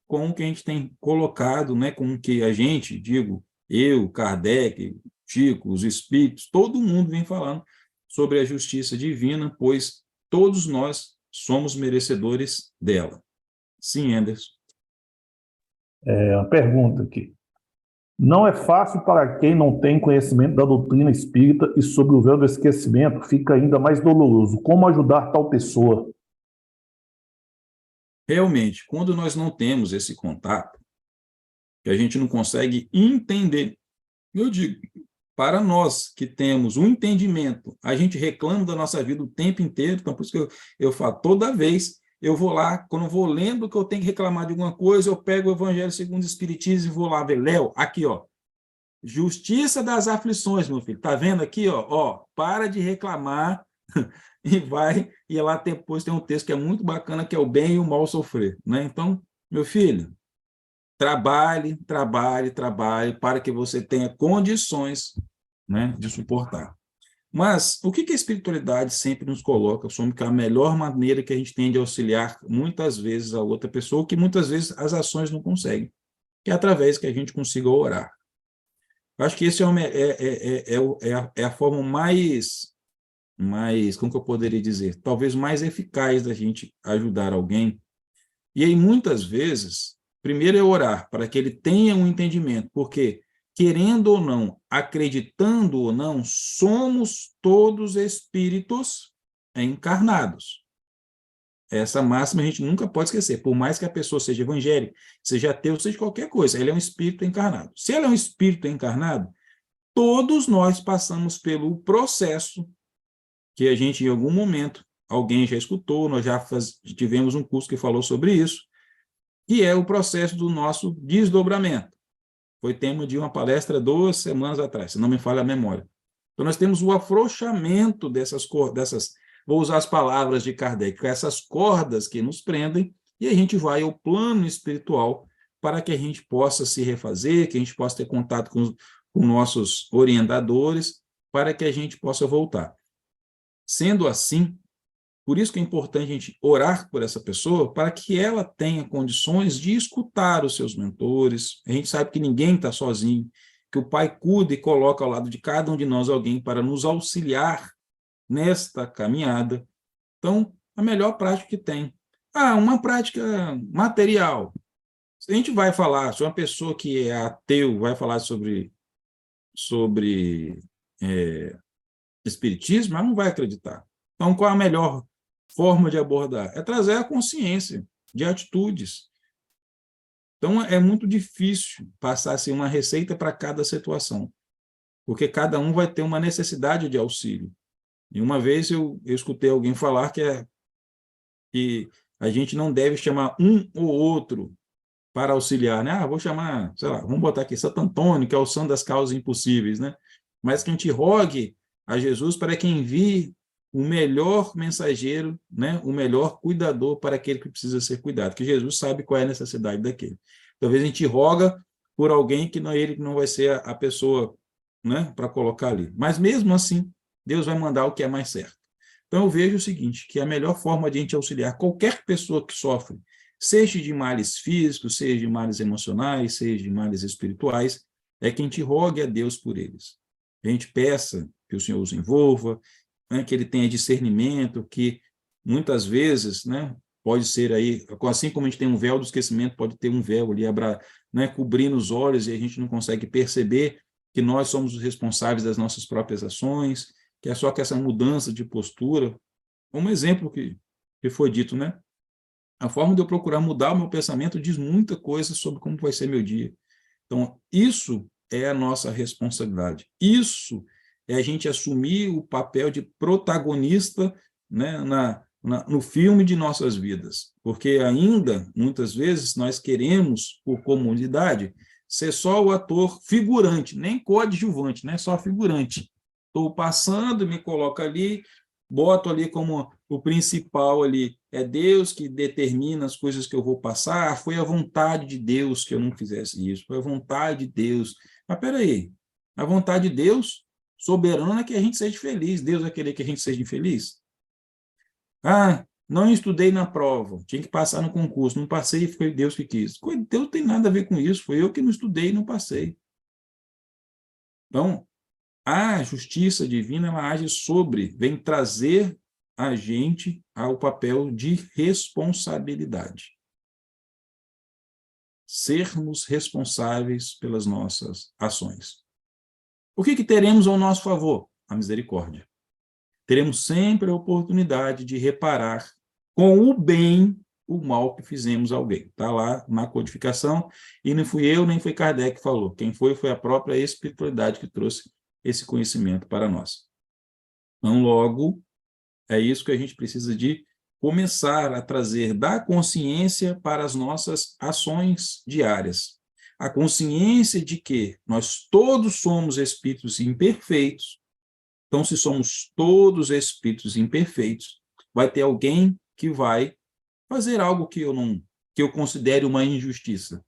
com o que a gente tem colocado, né, com o que a gente, digo, eu, Kardec, Chico, os espíritos, todo mundo vem falando sobre a justiça divina, pois todos nós somos merecedores dela. Sim, Anderson. Uma pergunta aqui. Não é fácil para quem não tem conhecimento da doutrina espírita e sobre o véu do esquecimento, fica ainda mais doloroso. Como ajudar tal pessoa? Realmente, quando nós não temos esse contato, que a gente não consegue entender, eu digo, para nós que temos um entendimento, a gente reclama da nossa vida o tempo inteiro, então por isso que eu falo, toda vez eu vou lá, quando eu vou lendo que eu tenho que reclamar de alguma coisa, eu pego o Evangelho segundo o Espiritismo e vou lá ver, Léo, aqui, ó, justiça das aflições, meu filho, tá vendo aqui, ó, para de reclamar e vai, e lá depois tem um texto que é muito bacana, que é o bem e o mal sofrer, né? Então, meu filho, trabalhe, trabalhe, trabalhe para que você tenha condições, né, de suportar. Mas o que a espiritualidade sempre nos coloca sobre a melhor maneira que a gente tem de auxiliar muitas vezes a outra pessoa, que muitas vezes as ações não conseguem, que é através que a gente consiga orar. Eu acho que esse é a forma mais, como que eu poderia dizer, talvez mais eficaz da gente ajudar alguém. E aí, muitas vezes, primeiro é orar para que ele tenha um entendimento, porque, querendo ou não, acreditando ou não, somos todos espíritos encarnados. Essa máxima a gente nunca pode esquecer, por mais que a pessoa seja evangélica, seja ateu, seja qualquer coisa, ele é um espírito encarnado. Se ele é um espírito encarnado, todos nós passamos pelo processo que a gente, em algum momento, alguém já escutou, nós já tivemos um curso que falou sobre isso, que é o processo do nosso desdobramento. Foi tema de uma palestra 2 semanas atrás, se não me falha a memória. Então, nós temos o afrouxamento dessas, vou usar as palavras de Kardec, essas cordas que nos prendem, e a gente vai ao plano espiritual para que a gente possa se refazer, que a gente possa ter contato com nossos orientadores, para que a gente possa voltar. Sendo assim, por isso que é importante a gente orar por essa pessoa, para que ela tenha condições de escutar os seus mentores. A gente sabe que ninguém está sozinho, que o Pai cuida e coloca ao lado de cada um de nós alguém para nos auxiliar nesta caminhada. Então, a melhor prática que tem. Uma prática material. Se a gente vai falar, se uma pessoa que é ateu vai falar sobre espiritismo, ela não vai acreditar. Então, qual é a melhor forma de abordar? É trazer a consciência de atitudes. Então, é muito difícil passar assim, uma receita para cada situação, porque cada um vai ter uma necessidade de auxílio. E uma vez eu escutei alguém falar que a gente não deve chamar um ou outro para auxiliar, né? Vou chamar, sei lá, vamos botar aqui Santo Antônio, que é o santo das causas impossíveis, né? Mas que a gente rogue a Jesus para que envie o melhor mensageiro, né? O melhor cuidador para aquele que precisa ser cuidado, que Jesus sabe qual é a necessidade daquele. Talvez a gente roga por alguém que ele não vai ser a pessoa, né, para colocar ali. Mas mesmo assim, Deus vai mandar o que é mais certo. Então eu vejo o seguinte, que a melhor forma de a gente auxiliar qualquer pessoa que sofre, seja de males físicos, seja de males emocionais, seja de males espirituais, é que a gente rogue a Deus por eles. A gente peça que o Senhor os envolva, né, que ele tenha discernimento, que muitas vezes, né, pode ser aí, assim como a gente tem um véu do esquecimento, pode ter um véu ali, né, cobrindo os olhos e a gente não consegue perceber que nós somos os responsáveis das nossas próprias ações, que é só que essa mudança de postura, um exemplo que foi dito, né? A forma de eu procurar mudar o meu pensamento diz muita coisa sobre como vai ser meu dia. Então, isso é a nossa responsabilidade. Isso é a gente assumir o papel de protagonista, né, no filme de nossas vidas. Porque ainda, muitas vezes, nós queremos, por comunidade, ser só o ator figurante, nem coadjuvante, né, só figurante. Estou passando, me coloco ali, boto ali como o principal ali, é Deus que determina as coisas que eu vou passar, foi a vontade de Deus que eu não fizesse isso, foi a vontade de Deus. Mas peraí, a vontade de Deus soberana é que a gente seja feliz, Deus vai querer que a gente seja infeliz? Não estudei na prova, tinha que passar no concurso, não passei, foi Deus que quis. Deus não tem nada a ver com isso, foi eu que não estudei e não passei. Então, a justiça divina, ela age vem trazer a gente ao papel de responsabilidade. Sermos responsáveis pelas nossas ações. O que teremos ao nosso favor? A misericórdia. Teremos sempre a oportunidade de reparar com o bem o mal que fizemos a alguém. Está lá na codificação, e não fui eu, nem foi Kardec que falou. Quem foi a própria espiritualidade que trouxe esse conhecimento para nós. Então, logo, é isso que a gente precisa de começar a trazer da consciência para as nossas ações diárias. A consciência de que nós todos somos espíritos imperfeitos. Então, se somos todos espíritos imperfeitos, vai ter alguém que vai fazer algo que eu considere uma injustiça.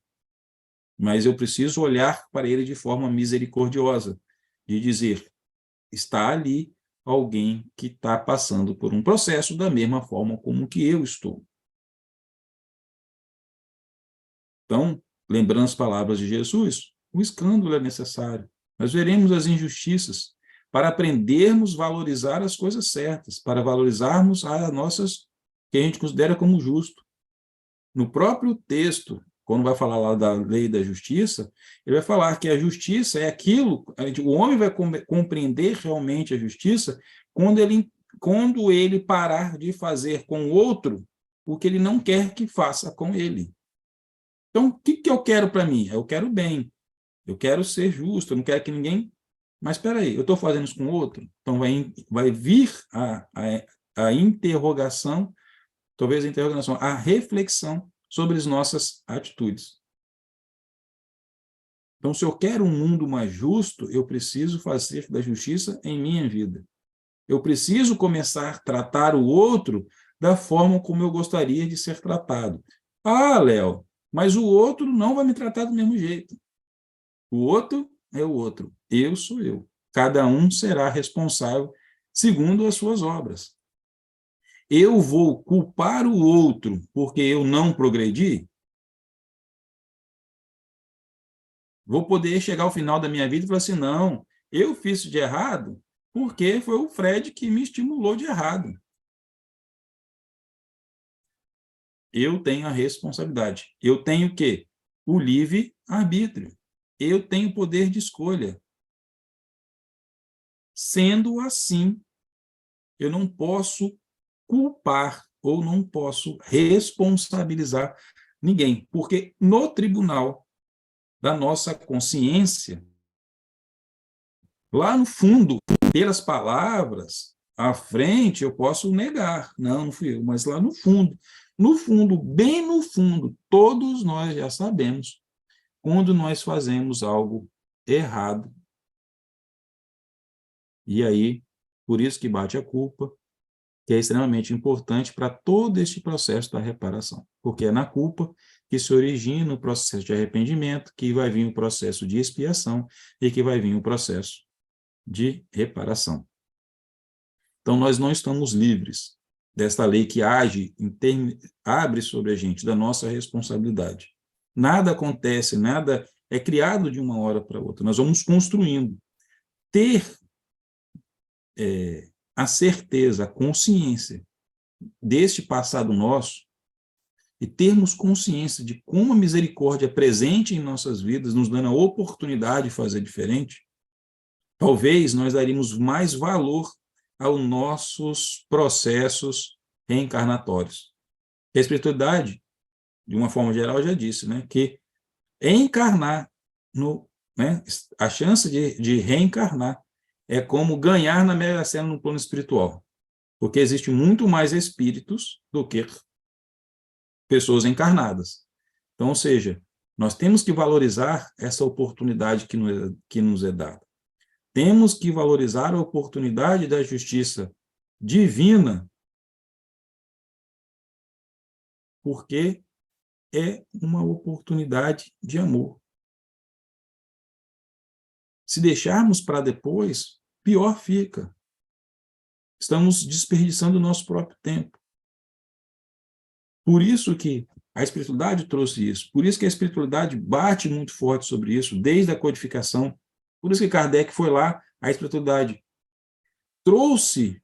Mas eu preciso olhar para ele de forma misericordiosa, de dizer, está ali alguém que está passando por um processo da mesma forma como que eu estou. Então, lembrando as palavras de Jesus, o escândalo é necessário. Nós veremos as injustiças para aprendermos a valorizar as coisas certas, para valorizarmos as nossas, que a gente considera como justo. No próprio texto, quando vai falar lá da lei da justiça, ele vai falar que a justiça é aquilo, o homem vai compreender realmente a justiça quando ele parar de fazer com o outro o que ele não quer que faça com ele. Então, o que eu quero para mim? Eu quero bem, eu quero ser justo, eu não quero que ninguém... Mas espera aí, eu estou fazendo isso com o outro? Então, vai vir a interrogação, talvez a interrogação, a reflexão sobre as nossas atitudes. Então, se eu quero um mundo mais justo, eu preciso fazer da justiça em minha vida. Eu preciso começar a tratar o outro da forma como eu gostaria de ser tratado. Ah, Léo, mas o outro não vai me tratar do mesmo jeito. O outro é o outro. Eu sou eu. Cada um será responsável segundo as suas obras. Eu vou culpar o outro porque eu não progredi? Vou poder chegar ao final da minha vida e falar assim, não, eu fiz isso de errado porque foi o Fred que me estimulou de errado. Eu tenho a responsabilidade. Eu tenho o quê? O livre-arbítrio. Eu tenho poder de escolha. Sendo assim, eu não posso culpar ou não posso responsabilizar ninguém, porque no tribunal da nossa consciência, lá no fundo, pelas palavras, à frente, eu posso negar. Não fui eu, mas lá no fundo, bem no fundo, todos nós já sabemos quando nós fazemos algo errado. E aí, por isso que bate a culpa, que é extremamente importante para todo este processo da reparação, porque é na culpa que se origina o processo de arrependimento, que vai vir o processo de expiação e que vai vir o processo de reparação. Então, nós não estamos livres desta lei que abre sobre a gente, da nossa responsabilidade. Nada acontece, nada é criado de uma hora para outra. Nós vamos construindo. Ter a certeza, a consciência deste passado nosso e termos consciência de como a misericórdia é presente em nossas vidas, nos dando a oportunidade de fazer diferente, talvez nós daríamos mais valor aos nossos processos reencarnatórios. A espiritualidade, de uma forma geral, já disse, né, que encarnar, a chance de reencarnar é como ganhar na Mega Sena no plano espiritual, porque existe muito mais espíritos do que pessoas encarnadas. Então, ou seja, nós temos que valorizar essa oportunidade que nos é dada. Temos que valorizar a oportunidade da justiça divina, porque é uma oportunidade de amor. Se deixarmos para depois, pior fica. Estamos desperdiçando o nosso próprio tempo. Por isso que a espiritualidade trouxe isso. Por isso que a espiritualidade bate muito forte sobre isso, desde a codificação. Por isso que Kardec foi lá, a espiritualidade trouxe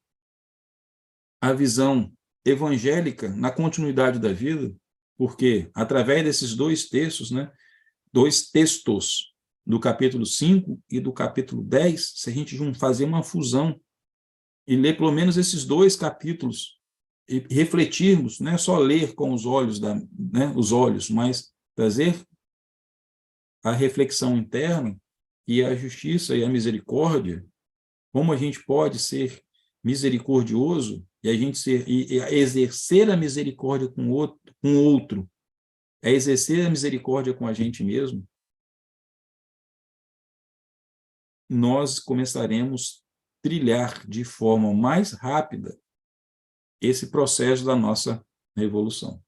a visão evangélica na continuidade da vida, porque através desses dois textos, dois textos do capítulo 5 e do capítulo 10, se a gente fazer uma fusão e ler pelo menos esses dois capítulos e refletirmos, não é só ler com os olhos, os olhos, mas trazer a reflexão interna, e a justiça e a misericórdia, como a gente pode ser misericordioso e a gente e exercer a misericórdia com o outro, é exercer a misericórdia com a gente mesmo, nós começaremos a trilhar de forma mais rápida esse processo da nossa revolução.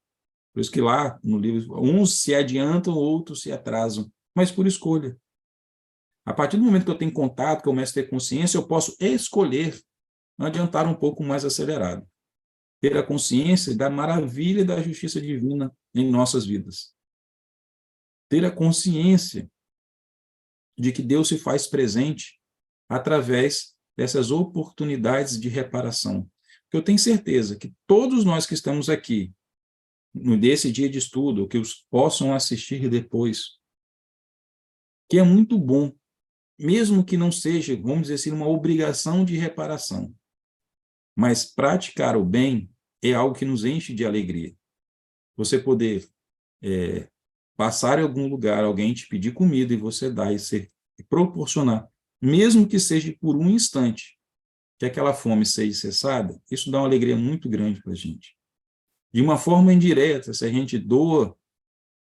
Por isso que lá no livro, uns se adiantam, outros se atrasam, mas por escolha. A partir do momento que eu tenho contato, que eu começo a ter consciência, eu posso escolher adiantar um pouco mais acelerado. Ter a consciência da maravilha da justiça divina em nossas vidas. Ter a consciência de que Deus se faz presente através dessas oportunidades de reparação. Porque eu tenho certeza que todos nós que estamos aqui, nesse dia de estudo, que os possam assistir depois, que é muito bom, mesmo que não seja, vamos dizer assim, uma obrigação de reparação, mas praticar o bem é algo que nos enche de alegria. Você poder passar em algum lugar, alguém te pedir comida e você dar e proporcionar, mesmo que seja por um instante, que aquela fome seja cessada, isso dá uma alegria muito grande para a gente. De uma forma indireta, se a gente doa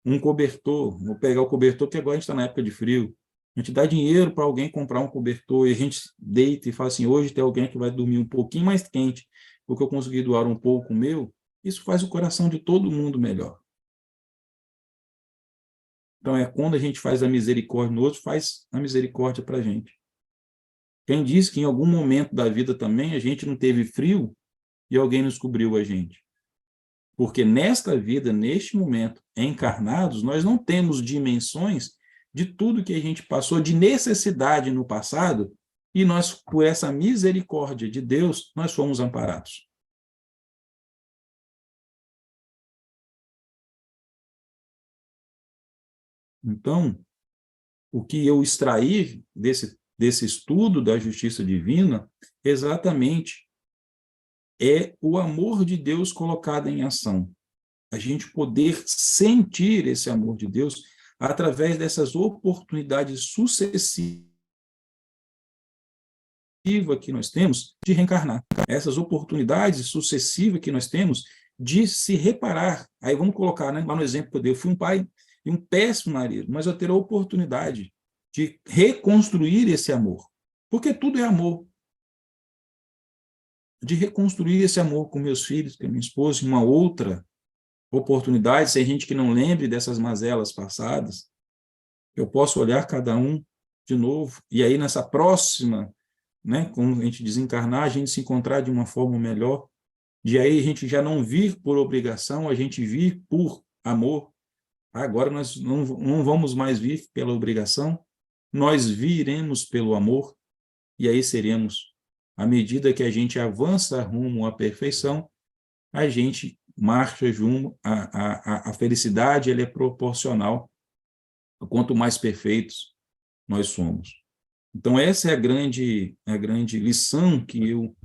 um cobertor, vou pegar o cobertor, que agora a gente está na época de frio, a gente dá dinheiro para alguém comprar um cobertor e a gente deita e fala assim, hoje tem alguém que vai dormir um pouquinho mais quente, porque eu consegui doar um pouco o meu, isso faz o coração de todo mundo melhor. Então, é quando a gente faz a misericórdia no outro, faz a misericórdia para a gente. Quem diz que em algum momento da vida também a gente não teve frio e alguém nos cobriu a gente? Porque nesta vida, neste momento, encarnados, nós não temos dimensões de tudo que a gente passou de necessidade no passado e nós, por essa misericórdia de Deus, nós fomos amparados. Então, o que eu extraí desse estudo da justiça divina, exatamente, é o amor de Deus colocado em ação. A gente poder sentir esse amor de Deus através dessas oportunidades sucessivas que nós temos de reencarnar. Essas oportunidades sucessivas que nós temos de se reparar. Aí vamos colocar, né, lá no exemplo que eu dei, eu fui um pai e um péssimo marido, mas eu terei a oportunidade de reconstruir esse amor. Porque tudo é amor. De reconstruir esse amor com meus filhos, com a minha esposa, em uma outra oportunidade, se a gente que não lembre dessas mazelas passadas, eu posso olhar cada um de novo, e aí nessa próxima, né, quando a gente desencarnar, a gente se encontrar de uma forma melhor, de aí a gente já não vir por obrigação, a gente vir por amor. Agora nós não vamos mais vir pela obrigação, nós viremos pelo amor, e aí seremos, à medida que a gente avança rumo à perfeição, a gente marcha rumo à felicidade, ela é proporcional quanto mais perfeitos nós somos. Então, essa é a grande lição que eu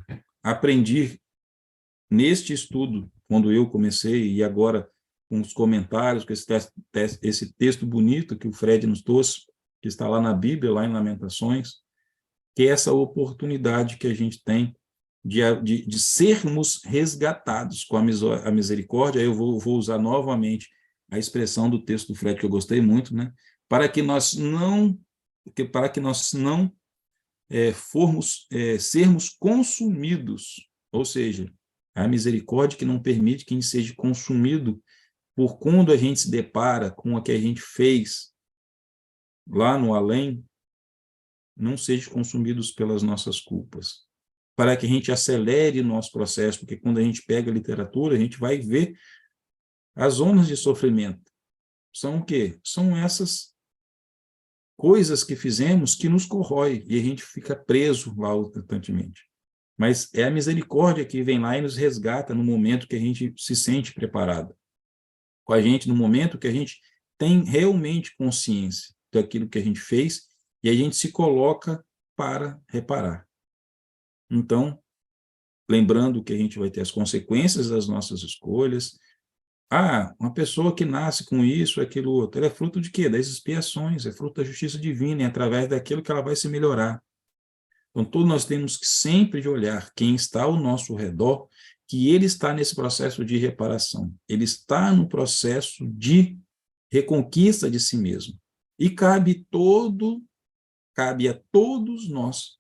aprendi neste estudo, quando eu comecei, e agora com os comentários, com esse texto bonito que o Fred nos trouxe, que está lá na Bíblia, lá em Lamentações, que é essa oportunidade que a gente tem de sermos resgatados com a misericórdia. Eu vou usar novamente a expressão do texto do Fred, que eu gostei muito, né? Para que nós não sermos consumidos, ou seja, a misericórdia que não permite que a gente seja consumido por quando a gente se depara com o que a gente fez lá no além, não seja consumidos pelas nossas culpas, para que a gente acelere o nosso processo, porque quando a gente pega a literatura, a gente vai ver as zonas de sofrimento. São o quê? São essas coisas que fizemos que nos corrói e a gente fica preso lá constantemente. Mas é a misericórdia que vem lá e nos resgata no momento que a gente se sente preparado. Com a gente, no momento que a gente tem realmente consciência daquilo que a gente fez e a gente se coloca para reparar. Então, lembrando que a gente vai ter as consequências das nossas escolhas, Uma pessoa que nasce com isso, aquilo outro, ela é fruto de quê? Das expiações, é fruto da justiça divina, e através daquilo que ela vai se melhorar. Então, todos nós temos que sempre de olhar quem está ao nosso redor, que ele está nesse processo de reparação, ele está no processo de reconquista de si mesmo. E cabe a todos nós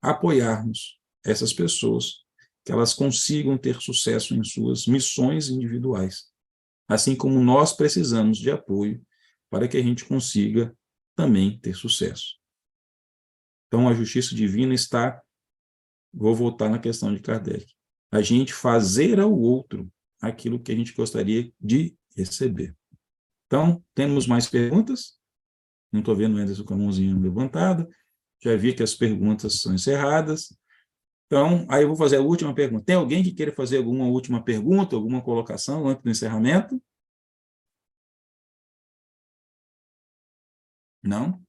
apoiarmos essas pessoas, que elas consigam ter sucesso em suas missões individuais, assim como nós precisamos de apoio para que a gente consiga também ter sucesso. Então, a justiça divina está, vou voltar na questão de Kardec, a gente fazer ao outro aquilo que a gente gostaria de receber. Então, temos mais perguntas? Não estou vendo o Anderson com a mãozinha levantada, já vi que as perguntas são encerradas. Então, aí eu vou fazer a última pergunta. Tem alguém que queira fazer alguma última pergunta, alguma colocação antes do encerramento? Não?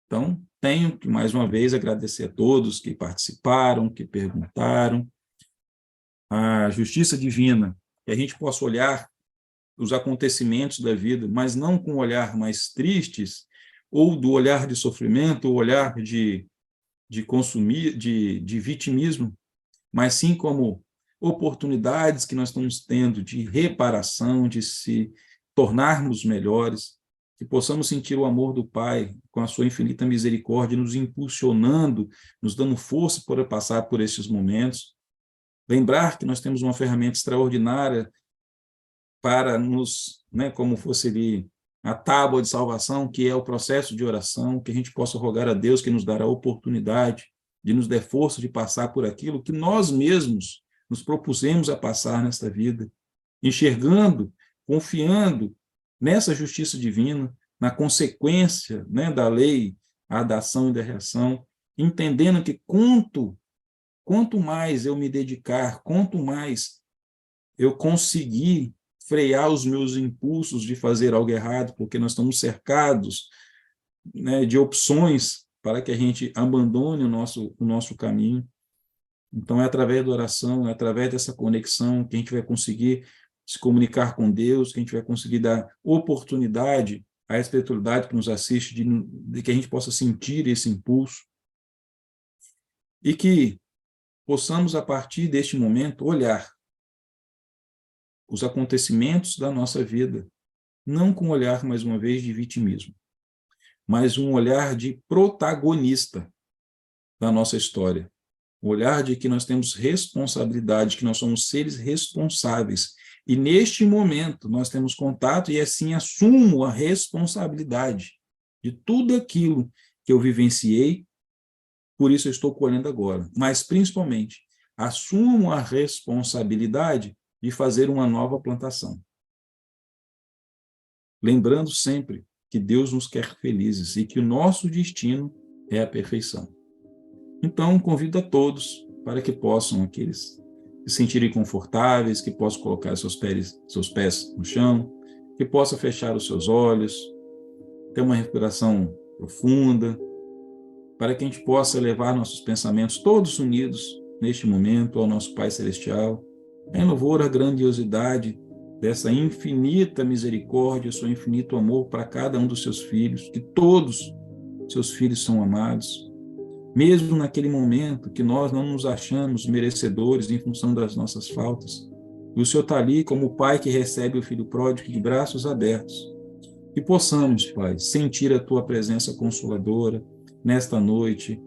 Então, tenho que, mais uma vez, agradecer a todos que participaram, que perguntaram. A justiça divina, que a gente possa olhar os acontecimentos da vida, mas não com um olhar mais tristes, ou do olhar de sofrimento, ou olhar de consumir, de vitimismo, mas sim como oportunidades que nós estamos tendo de reparação, de se tornarmos melhores, que possamos sentir o amor do Pai com a sua infinita misericórdia, nos impulsionando, nos dando força para passar por esses momentos. Lembrar que nós temos uma ferramenta extraordinária para nos, como fosse ali a tábua de salvação, que é o processo de oração, que a gente possa rogar a Deus que nos dará a oportunidade de nos dar força de passar por aquilo que nós mesmos nos propusemos a passar nesta vida, enxergando, confiando nessa justiça divina, na consequência da lei, a da ação e da reação, entendendo que quanto mais eu me dedicar, quanto mais eu conseguir frear os meus impulsos de fazer algo errado, porque nós estamos cercados de opções para que a gente abandone o nosso caminho. Então, é através da oração, é através dessa conexão que a gente vai conseguir se comunicar com Deus, que a gente vai conseguir dar oportunidade à espiritualidade que nos assiste, de que a gente possa sentir esse impulso e que possamos, a partir deste momento, olhar os acontecimentos da nossa vida, não com um olhar, mais uma vez, de vitimismo, mas um olhar de protagonista da nossa história. O olhar de que nós temos responsabilidade, que nós somos seres responsáveis. E, neste momento, nós temos contato e, assim, assumo a responsabilidade de tudo aquilo que eu vivenciei, por isso eu estou colhendo agora. Mas, principalmente, assumo a responsabilidade de fazer uma nova plantação. Lembrando sempre que Deus nos quer felizes e que o nosso destino é a perfeição. Então, convido a todos para que possam, aqueles se sentirem confortáveis, que possam colocar seus pés no chão, que possam fechar os seus olhos, ter uma respiração profunda, para que a gente possa levar nossos pensamentos todos unidos neste momento ao nosso Pai Celestial, em louvor à grandiosidade dessa infinita misericórdia, seu infinito amor para cada um dos seus filhos, que todos seus filhos são amados, mesmo naquele momento que nós não nos achamos merecedores em função das nossas faltas. E o Senhor está ali como o Pai que recebe o Filho pródigo de braços abertos. Que possamos, Pai, sentir a Tua presença consoladora nesta noite,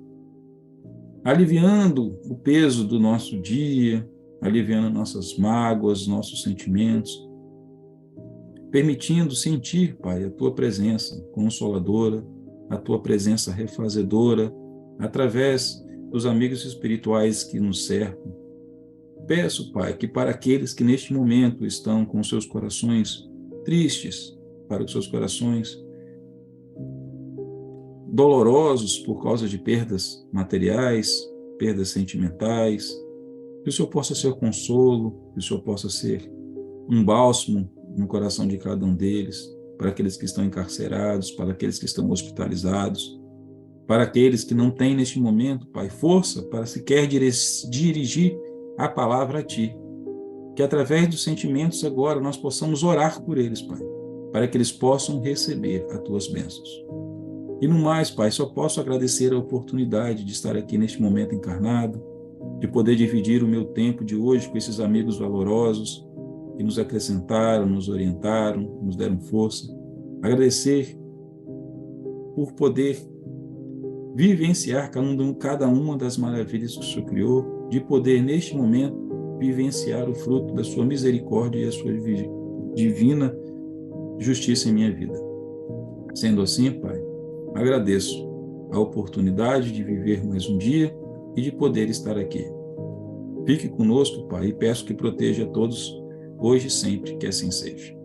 aliviando o peso do nosso dia, aliviando nossas mágoas, nossos sentimentos, permitindo sentir, Pai, a Tua presença consoladora, a Tua presença refazedora, através dos amigos espirituais que nos cercam. Peço, Pai, que para aqueles que neste momento estão com seus corações tristes, para os seus corações dolorosos por causa de perdas materiais, perdas sentimentais, que o Senhor possa ser o consolo, que o Senhor possa ser um bálsamo no coração de cada um deles, para aqueles que estão encarcerados, para aqueles que estão hospitalizados, para aqueles que não têm neste momento, Pai, força para sequer dirigir a palavra a Ti. que através dos sentimentos agora nós possamos orar por eles, Pai, para que eles possam receber as tuas bênçãos. E no mais, Pai, só posso agradecer a oportunidade de estar aqui neste momento encarnado, de poder dividir o meu tempo de hoje com esses amigos valorosos que nos acrescentaram, nos orientaram, nos deram força. Agradecer por poder vivenciar cada uma das maravilhas que o Senhor criou, de poder, neste momento, vivenciar o fruto da sua misericórdia e a sua divina justiça em minha vida. Sendo assim, Pai, agradeço a oportunidade de viver mais um dia e de poder estar aqui. Fique conosco, Pai, e peço que proteja a todos, hoje e sempre, que assim seja.